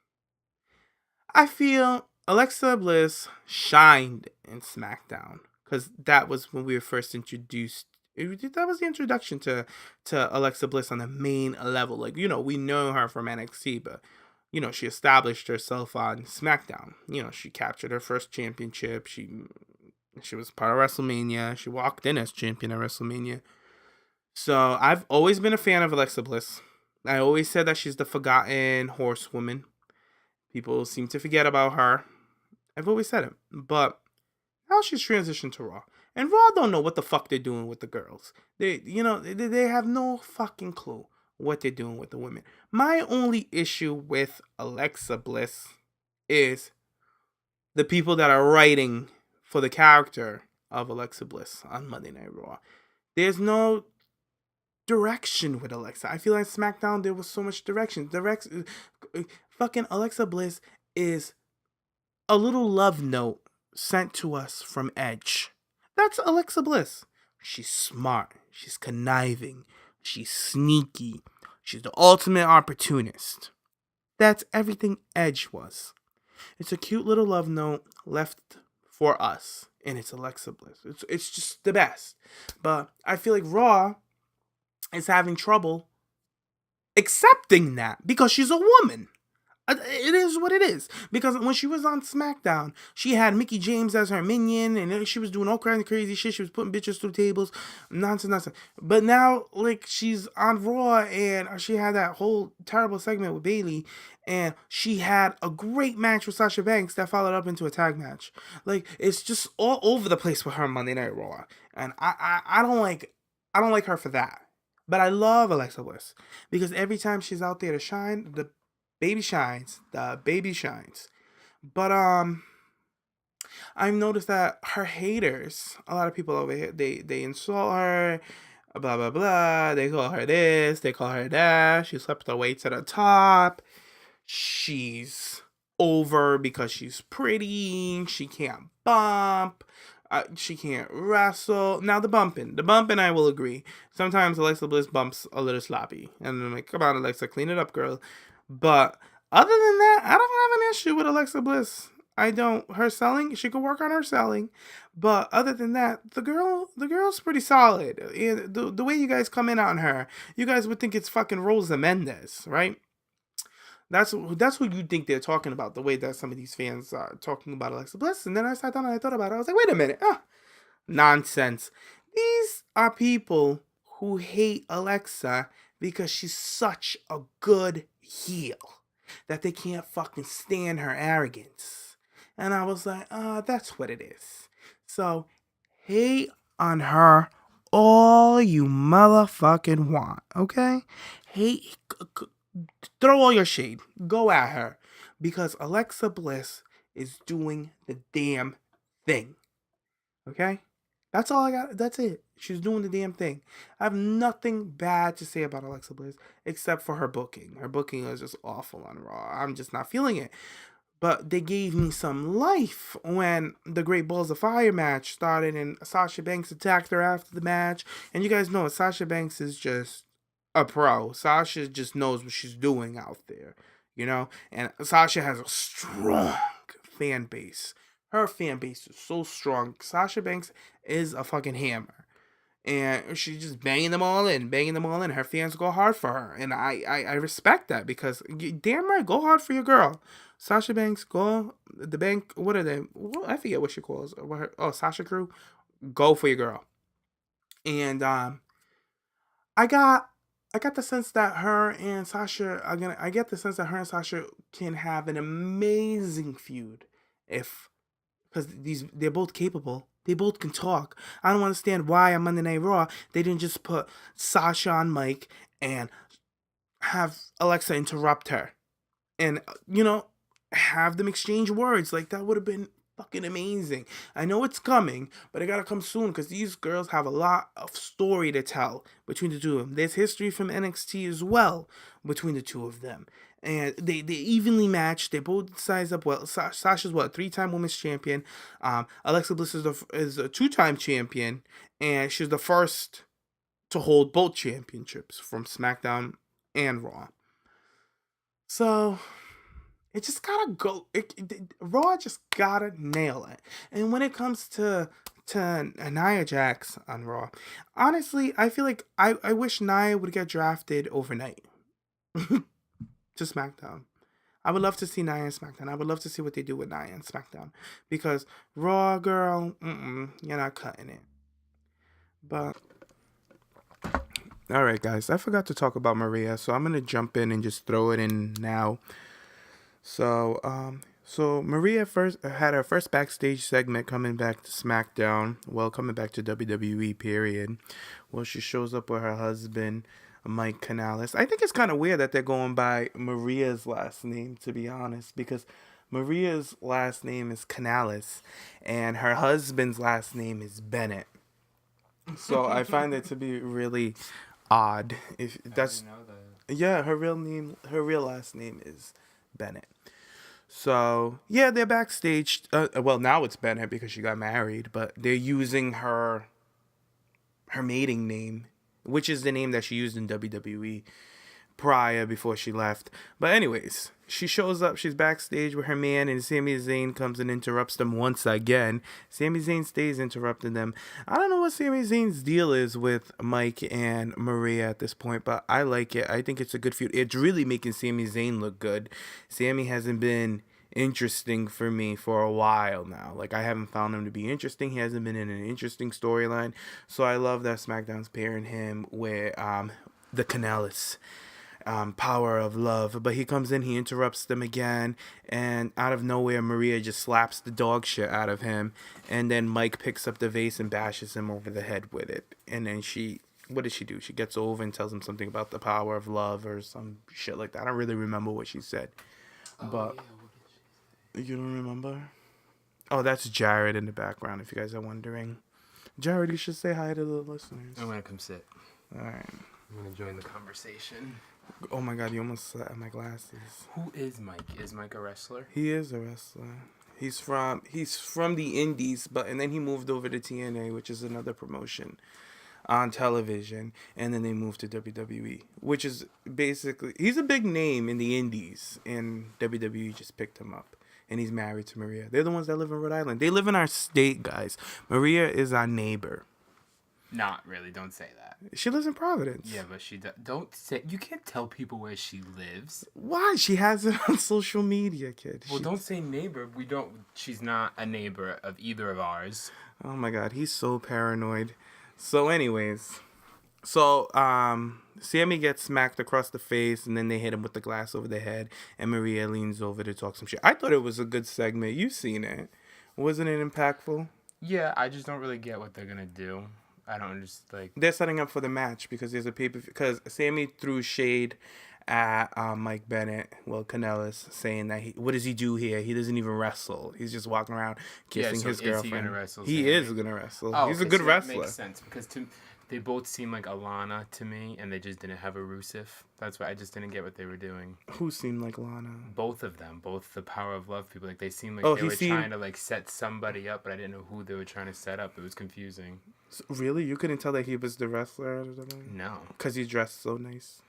[SPEAKER 1] I feel Alexa Bliss shined in SmackDown, because that was when we were first introduced. That was the introduction to Alexa Bliss on the main level. Like, we know her from NXT, but, she established herself on SmackDown. She captured her first championship. She was part of WrestleMania. She walked in as champion at WrestleMania. So I've always been a fan of Alexa Bliss. I always said that she's the forgotten horsewoman. People seem to forget about her. I've always said it. But now she's transitioned to Raw. And Raw don't know what the fuck they're doing with the girls. They have no fucking clue what they're doing with the women. My only issue with Alexa Bliss is the people that are writing for the character of Alexa Bliss on Monday Night Raw. There's no direction with Alexa. I feel like SmackDown there was so much direction. Fucking Alexa Bliss is a little love note sent to us from Edge. That's Alexa Bliss. She's smart. She's conniving. She's sneaky. She's the ultimate opportunist. That's everything Edge was. It's a cute little love note left for us, and it's Alexa Bliss. It's just the best. But I feel like Raw is having trouble accepting that because she's a woman. It is what it is. Because when she was on SmackDown, she had Mickey James as her minion, and she was doing all kinds of crazy shit. She was putting bitches through tables, nonsense. But now, like, she's on Raw, and she had that whole terrible segment with Bayley, and she had a great match with Sasha Banks that followed up into a tag match. Like, it's just all over the place with her Monday Night Raw, and I don't like her for that. But I love Alexa Bliss because every time she's out there to shine, the baby shines. The baby shines. But I've noticed that her haters, a lot of people over here, they insult her, blah blah blah. They call her this, they call her that. She slept her way to the top. She's over because she's pretty. She can't bump. She can't wrestle. Now the bumping, I will agree. Sometimes Alexa Bliss bumps a little sloppy, and I'm like, come on, Alexa, clean it up, girl. But other than that, I don't have an issue with Alexa Bliss. I don't. Her selling, she could work on her selling, but other than that, the girl's pretty solid. And the way you guys come in on her, you guys would think it's fucking Rosa Mendes, right? That's who you think they're talking about. The way that some of these fans are talking about Alexa Bliss, and then I sat down and I thought about it. I was like, wait a minute, nonsense. These are people who hate Alexa because she's such a good heel that they can't fucking stand her arrogance. And I was like, that's what it is. So hate on her all you motherfucking want, okay? Hate, throw all your shade. Go at her. Because Alexa Bliss is doing the damn thing. Okay? That's all I got. That's it. She's doing the damn thing. I have nothing bad to say about Alexa Bliss except for her booking. Her booking was just awful on Raw. I'm just not feeling it. But they gave me some life when the Great Balls of Fire match started and Sasha Banks attacked her after the match. And you guys know Sasha Banks is just a pro. Sasha just knows what she's doing out there, you know? And Sasha has a strong fan base. Her fan base is so strong. Sasha Banks is a fucking hammer. And she's just banging them all in. Her fans go hard for her. And I respect that because damn right, go hard for your girl. Sasha Banks, go. The bank, what are they? I forget what she calls. Sasha Crew. Go for your girl. And I got the sense that her and Sasha are gonna. I get the sense that her and Sasha can have an amazing feud if, because they're both capable. They both can talk. I don't understand why on Monday Night Raw they didn't just put Sasha on mic and have Alexa interrupt her, and have them exchange words. Like, that would have been fucking amazing. I know it's coming, but it gotta come soon because these girls have a lot of story to tell between the two of them. There's history from NXT as well between the two of them. And they evenly matched. They both size up well. Sasha's what, 3-time women's champion. Alexa Bliss is a 2-time champion, and she's the first to hold both championships from SmackDown and Raw. So it just gotta go. Raw just gotta nail it. And when it comes to Nia Jax on Raw, honestly, I feel like I wish Nia would get drafted overnight to SmackDown. I would love to see Nia in SmackDown. I would love to see what they do with Nia in SmackDown. Because Raw, girl, you're not cutting it. But all right, guys, I forgot to talk about Maria, so I'm gonna jump in and just throw it in now. So Maria first had her first backstage segment coming back to SmackDown. Well, coming back to WWE, period. Well, she shows up with her husband, Mike Canales. I think it's kind of weird that they're going by Maria's last name, to be honest, because Maria's last name is Canales, and her husband's last name is Bennett. So I find it to be really odd. If that's, I didn't know that. Yeah, her real last name is Bennett. So yeah, they're backstage. Well, now it's Bennett because she got married, but they're using her maiden name, which is the name that she used in WWE before she left. But anyways, she shows up. She's backstage with her man, and Sami Zayn comes and interrupts them once again. Sami Zayn stays interrupting them. I don't know what Sami Zayn's deal is with Mike and Maria at this point, but I like it. I think it's a good feud. It's really making Sami Zayn look good. Sami hasn't been interesting for me for a while now. Like, I haven't found him to be interesting. He hasn't been in an interesting storyline. So I love that SmackDown's pairing him with the Canales. Power of love. But he comes in, he interrupts them again, and out of nowhere, Maria just slaps the dog shit out of him, and then Mike picks up the vase and bashes him over the head with it. And then what does she do? She gets over and tells him something about the power of love or some shit like that. I don't really remember what she said. But you don't remember? Oh, that's Jared in the background, if you guys are wondering. Jared, you should say hi to the listeners.
[SPEAKER 2] I'm gonna come sit.
[SPEAKER 1] All right.
[SPEAKER 2] I'm gonna join the conversation.
[SPEAKER 1] Oh my God, you almost slapped my glasses.
[SPEAKER 2] Who is Mike? Is Mike a wrestler?
[SPEAKER 1] He is a wrestler. He's from the Indies, and then he moved over to TNA, which is another promotion on television, and then they moved to WWE, which is basically, he's a big name in the Indies, and WWE just picked him up. And he's married to Maria. They're the ones that live in Rhode Island. They live in our state, guys. Maria is our neighbor.
[SPEAKER 2] Not really. Don't say that.
[SPEAKER 1] She lives in Providence.
[SPEAKER 2] Yeah, but don't say. You can't tell people where she lives.
[SPEAKER 1] Why? She has it on social media, kid.
[SPEAKER 2] Well, don't say neighbor. We don't. She's not a neighbor of either of ours.
[SPEAKER 1] Oh my God, he's so paranoid. So, anyways, Sami gets smacked across the face, and then they hit him with the glass over the head, and Maria leans over to talk some shit. I thought it was a good segment. You've seen it. Wasn't it impactful?
[SPEAKER 2] Yeah, I just don't really get what they're gonna do. I don't just like.
[SPEAKER 1] They're setting up for the match because there's a because Sami threw shade at Mike Bennett, Canellis, saying that what does he do here? He doesn't even wrestle. He's just walking around kissing his girlfriend. Is he gonna wrestle? He is gonna wrestle.
[SPEAKER 2] Oh,
[SPEAKER 1] he's a good wrestler.
[SPEAKER 2] That makes sense because they both seem like Alana to me, and they just didn't have a Rusev. That's why I just didn't get what they were doing.
[SPEAKER 1] Who seemed like Lana?
[SPEAKER 2] Both of them, both the Power of Love people. Like they seemed like they were trying to like set somebody up, but I didn't know who they were trying to set up. It was confusing.
[SPEAKER 1] So, really, you couldn't tell that he was the wrestler or something?
[SPEAKER 2] No,
[SPEAKER 1] because he dressed so nice.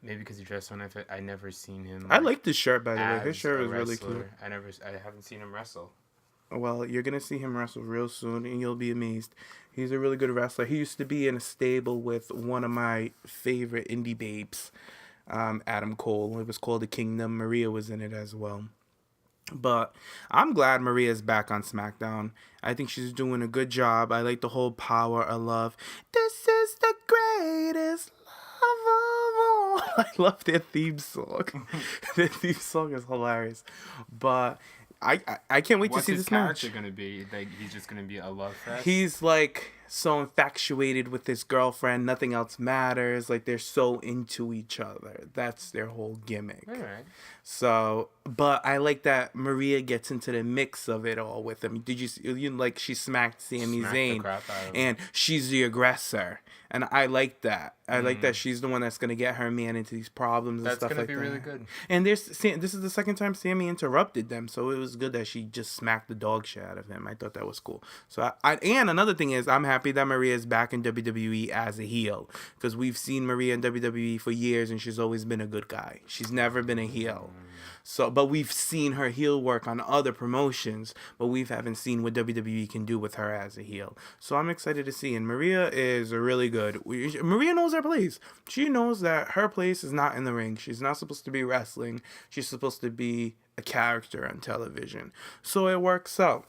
[SPEAKER 2] Maybe because he dressed so nice. I never seen him.
[SPEAKER 1] I like this shirt, by the way. His shirt is really cute.
[SPEAKER 2] I haven't seen him wrestle.
[SPEAKER 1] Well, you're gonna see him wrestle real soon, and you'll be amazed. He's a really good wrestler. He used to be in a stable with one of my favorite indie babes, Adam Cole. It was called The Kingdom. Maria was in it as well. But I'm glad Maria's back on SmackDown. I think she's doing a good job. I like the whole power of love. This is the greatest love of all. I love their theme song. Their theme song is hilarious. But I can't wait to see this match.
[SPEAKER 2] What's his character gonna be? Like he's just gonna be a love fest?
[SPEAKER 1] He's like so infatuated with his girlfriend, nothing else matters. Like they're so into each other. That's their whole gimmick.
[SPEAKER 2] All right.
[SPEAKER 1] So, but I like that Maria gets into the mix of it all with him. Did you see, like she smacked Sami Zayn, and she's the aggressor, and I like that. I like that she's the one that's gonna get her man into these problems and stuff like that. That's gonna be really good. And this is the second time Sami interrupted them, so it was good that she just smacked the dog shit out of him. I thought that was cool. So, and another thing is, I'm happy that Maria is back in WWE as a heel, because we've seen Maria in WWE for years, and she's always been a good guy. She's never been a heel. So, but we've seen her heel work on other promotions, but we haven't seen what WWE can do with her as a heel. So I'm excited to see. And Maria is really good. Maria knows her place. She knows that her place is not in the ring. She's not supposed to be wrestling. She's supposed to be a character on television. So it works out.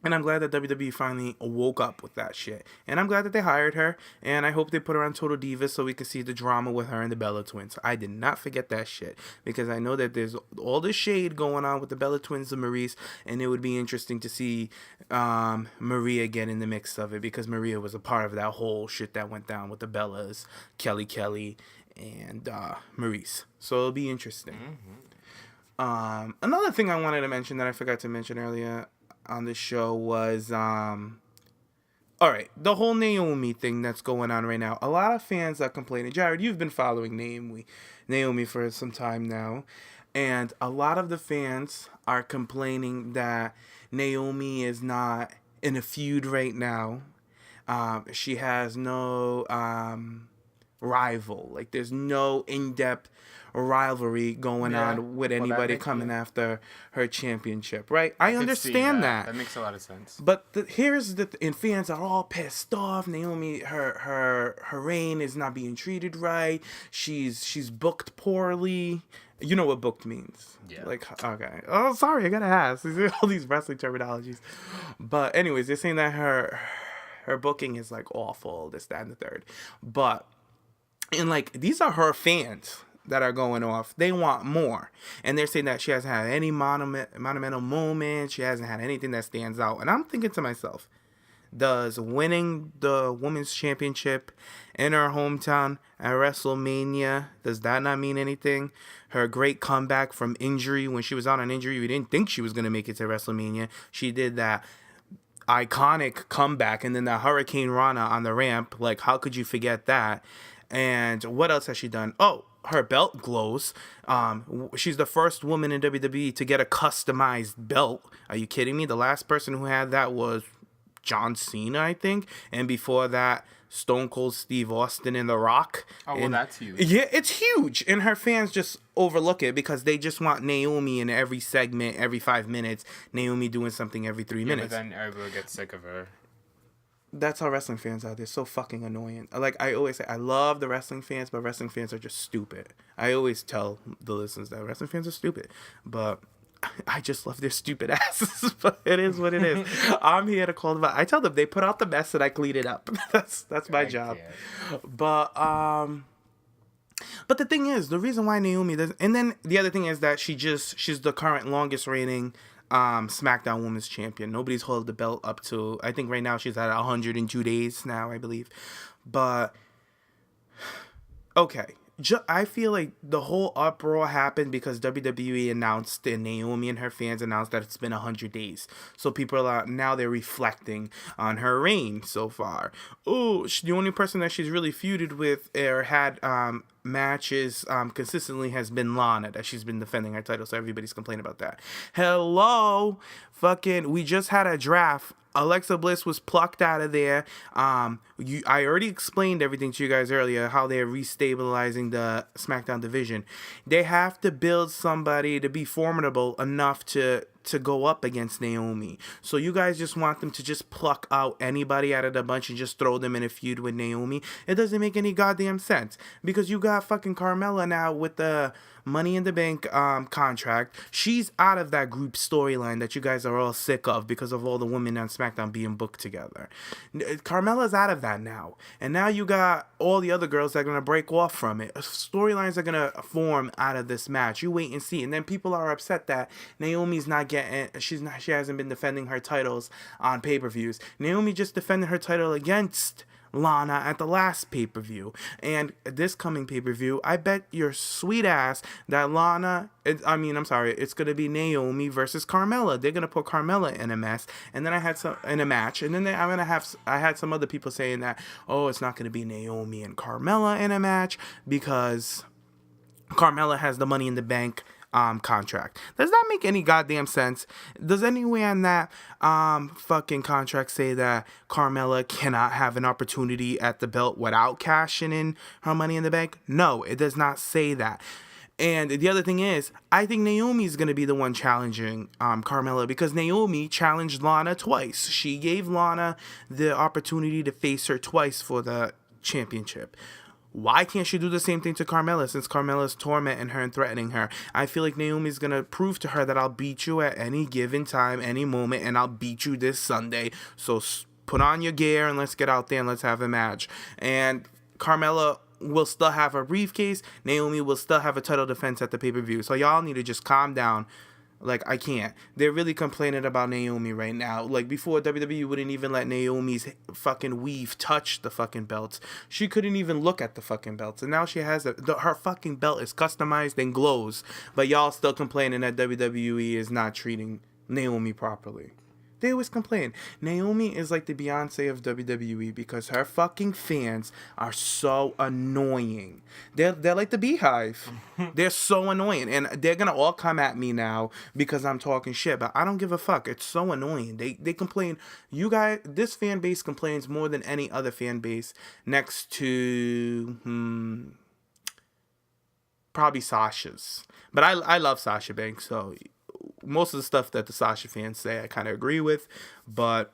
[SPEAKER 1] And I'm glad that WWE finally woke up with that shit. And I'm glad that they hired her. And I hope they put her on Total Divas so we can see the drama with her and the Bella Twins. I did not forget that shit. Because I know that there's all this shade going on with the Bella Twins and Maurice. And it would be interesting to see Maria get in the mix of it. Because Maria was a part of that whole shit that went down with the Bellas, Kelly, and Maurice. So it'll be interesting. Mm-hmm. Another thing I wanted to mention that I forgot to mention earlier on the show was all right, the whole Naomi thing that's going on right now. A lot of fans are complaining. Jared, you've been following Naomi for some time now, and a lot of the fans are complaining that Naomi is not in a feud right now. She has no rival. Like, there's no in-depth rivalry going on with anybody coming after her championship, right? I understand that.
[SPEAKER 2] That makes a lot of sense.
[SPEAKER 1] But here's and fans are all pissed off. Naomi, her reign is not being treated right. She's booked poorly. You know what booked means.
[SPEAKER 2] Yeah.
[SPEAKER 1] Like, okay. Oh, sorry, I gotta ask. All these wrestling terminologies. But anyways, they're saying that her booking is like awful, this, that, and the third. But, and like, these are her fans that are going off. They want more. And they're saying that she hasn't had any monumental moments. She hasn't had anything that stands out. And I'm thinking to myself, does winning the women's championship in her hometown at WrestleMania, does that not mean anything? Her great comeback from injury, when she was out on injury, we didn't think she was going to make it to WrestleMania. She did that iconic comeback, and then the Hurricane Rana on the ramp. Like, how could you forget that? And what else has she done? Oh, her belt glows. She's the first woman in WWE to get a customized belt. Are you kidding me? The last person who had that was John Cena, I think. And before that, Stone Cold Steve Austin and The Rock.
[SPEAKER 2] Oh, well, that's huge.
[SPEAKER 1] Yeah, it's huge. And her fans just overlook it because they just want Naomi in every segment, every 5 minutes. Naomi doing something every 3 minutes.
[SPEAKER 2] But then everyone gets sick of her.
[SPEAKER 1] That's how wrestling fans are. They're so fucking annoying. Like, I always say, I love the wrestling fans, but wrestling fans are just stupid. I always tell the listeners that wrestling fans are stupid. But I just love their stupid asses. But it is what it is. I'm here to call them out. I tell them they put out the mess and I clean it up. That's my job. But the thing is, the reason why Naomi does, and then the other thing is that she's the current longest reigning SmackDown Women's Champion. Nobody's held the belt up to, I think right now she's at 102 days now, I believe. But okay, I feel like the whole uproar happened because WWE announced, and Naomi and her fans announced, that it's been 100 days. So people are now, they're reflecting on her reign so far. Oh, the only person that she's really feuded with or had matches consistently has been Lana, that she's been defending her title. So everybody's complaining about that. Hello, fucking, we just had a draft. Alexa Bliss was plucked out of there. I already explained everything to you guys earlier, how they're restabilizing the SmackDown division. They have to build somebody to be formidable enough to go up against Naomi. So you guys just want them to just pluck out anybody out of the bunch and just throw them in a feud with Naomi. It doesn't make any goddamn sense, because you got fucking Carmella now with the Money in the Bank contract. She's out of that group storyline that you guys are all sick of because of all the women on SmackDown being booked together. Carmella's out of that now. And now you got all the other girls that are going to break off from it. Storylines are going to form out of this match. You wait and see. And then people are upset that Naomi's not getting, she hasn't been defending her titles on pay-per-views. Naomi just defended her title against Lana at the last pay-per-view, and this coming pay-per-view, I bet your sweet ass that it's gonna be Naomi versus Carmella. They're gonna put Carmella in a mess, and then I had some other people saying that, oh, it's not gonna be Naomi and Carmella in a match because Carmella has the Money in the Bank contract. Does that make any goddamn sense? Does anywhere on that fucking contract say that Carmella cannot have an opportunity at the belt without cashing in her Money in the Bank? No, it does not say that. And the other thing is, I think Naomi's going to be the one challenging Carmella, because Naomi challenged Lana twice. She gave Lana the opportunity to face her twice for the championship. Why can't she do the same thing to Carmella, since Carmella's tormenting her and threatening her? I feel like Naomi's going to prove to her that I'll beat you at any given time, any moment, and I'll beat you this Sunday. So put on your gear and let's get out there and let's have a match. And Carmella will still have her briefcase. Naomi will still have a title defense at the pay-per-view. So y'all need to just calm down. Like, I can't. They're really complaining about Naomi right now. Like, before, WWE wouldn't even let Naomi's fucking weave touch the fucking belts. She couldn't even look at the fucking belts. And now she has her fucking belt is customized and glows. But y'all still complaining that WWE is not treating Naomi properly. They always complain. Naomi is like the Beyonce of WWE because her fucking fans are so annoying. They're like the Beehive. They're so annoying, and they're gonna all come at me now because I'm talking shit. But I don't give a fuck. It's so annoying. They complain. You guys, this fan base complains more than any other fan base next to probably Sasha's. But I love Sasha Banks, so most of the stuff that the Sasha fans say I kind of agree with, but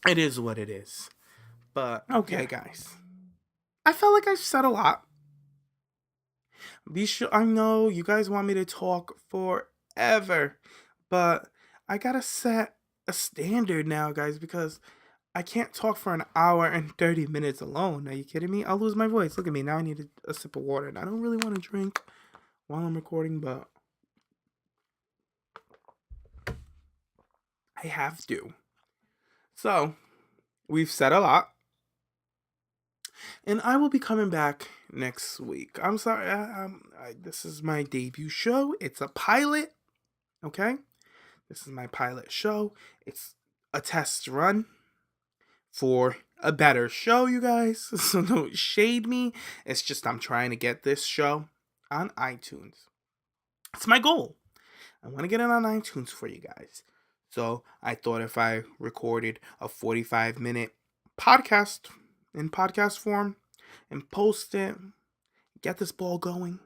[SPEAKER 1] it is what it is. But okay, guys, I felt like I said a lot. Be sure, I know you guys want me to talk forever, but I gotta set a standard now, guys, because I can't talk for an hour and 30 minutes alone. Are you kidding me? I'll lose my voice. Look at me. Now I need a sip of water, and I don't really want to drink while I'm recording, but I have to. So, we've said a lot. And I will be coming back next week. I'm sorry. This is my debut show. It's a pilot. Okay? This is my pilot show. It's a test run for a better show, you guys. So don't shade me. It's just I'm trying to get this show on iTunes. It's my goal. I want to get it on iTunes for you guys. So I thought if I recorded a 45-minute podcast in podcast form and post it, get this ball going,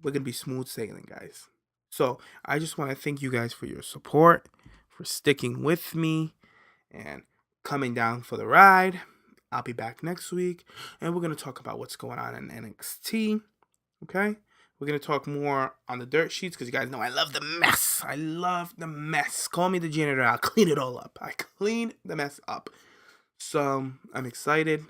[SPEAKER 1] we're going to be smooth sailing, guys. So I just want to thank you guys for your support, for sticking with me, and coming down for the ride. I'll be back next week, and we're going to talk about what's going on in NXT, okay? We're going to talk more on the dirt sheets because you guys know I love the mess. I love the mess. Call me the janitor. I'll clean it all up. I clean the mess up. So I'm excited.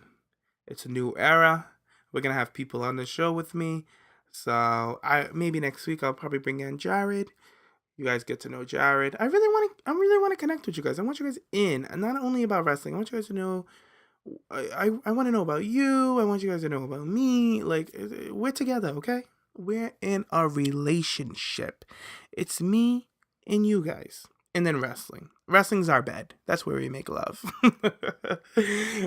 [SPEAKER 1] It's a new era. We're going to have people on the show with me. So maybe next week I'll probably bring in Jared. You guys get to know Jared. I really want to connect with you guys. I want you guys in, and not only about wrestling. I want you guys to know. I want to know about you. I want you guys to know about me. Like, we're together, okay? We're in a relationship. It's me and you guys. And then wrestling. Wrestling's our bed. That's where we make love.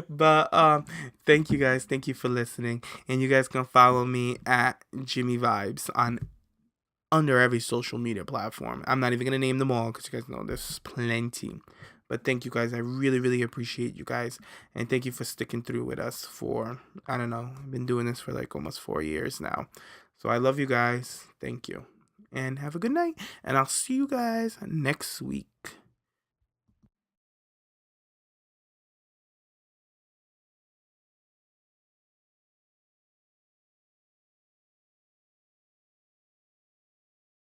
[SPEAKER 1] But thank you guys. Thank you for listening. And you guys can follow me at JimmyVibes on under every social media platform. I'm not even going to name them all because you guys know there's plenty. But thank you guys. I really, really appreciate you guys. And thank you for sticking through with us for, I don't know, I've been doing this for like almost 4 years now. So I love you guys. Thank you. And have a good night. And I'll see you guys next week.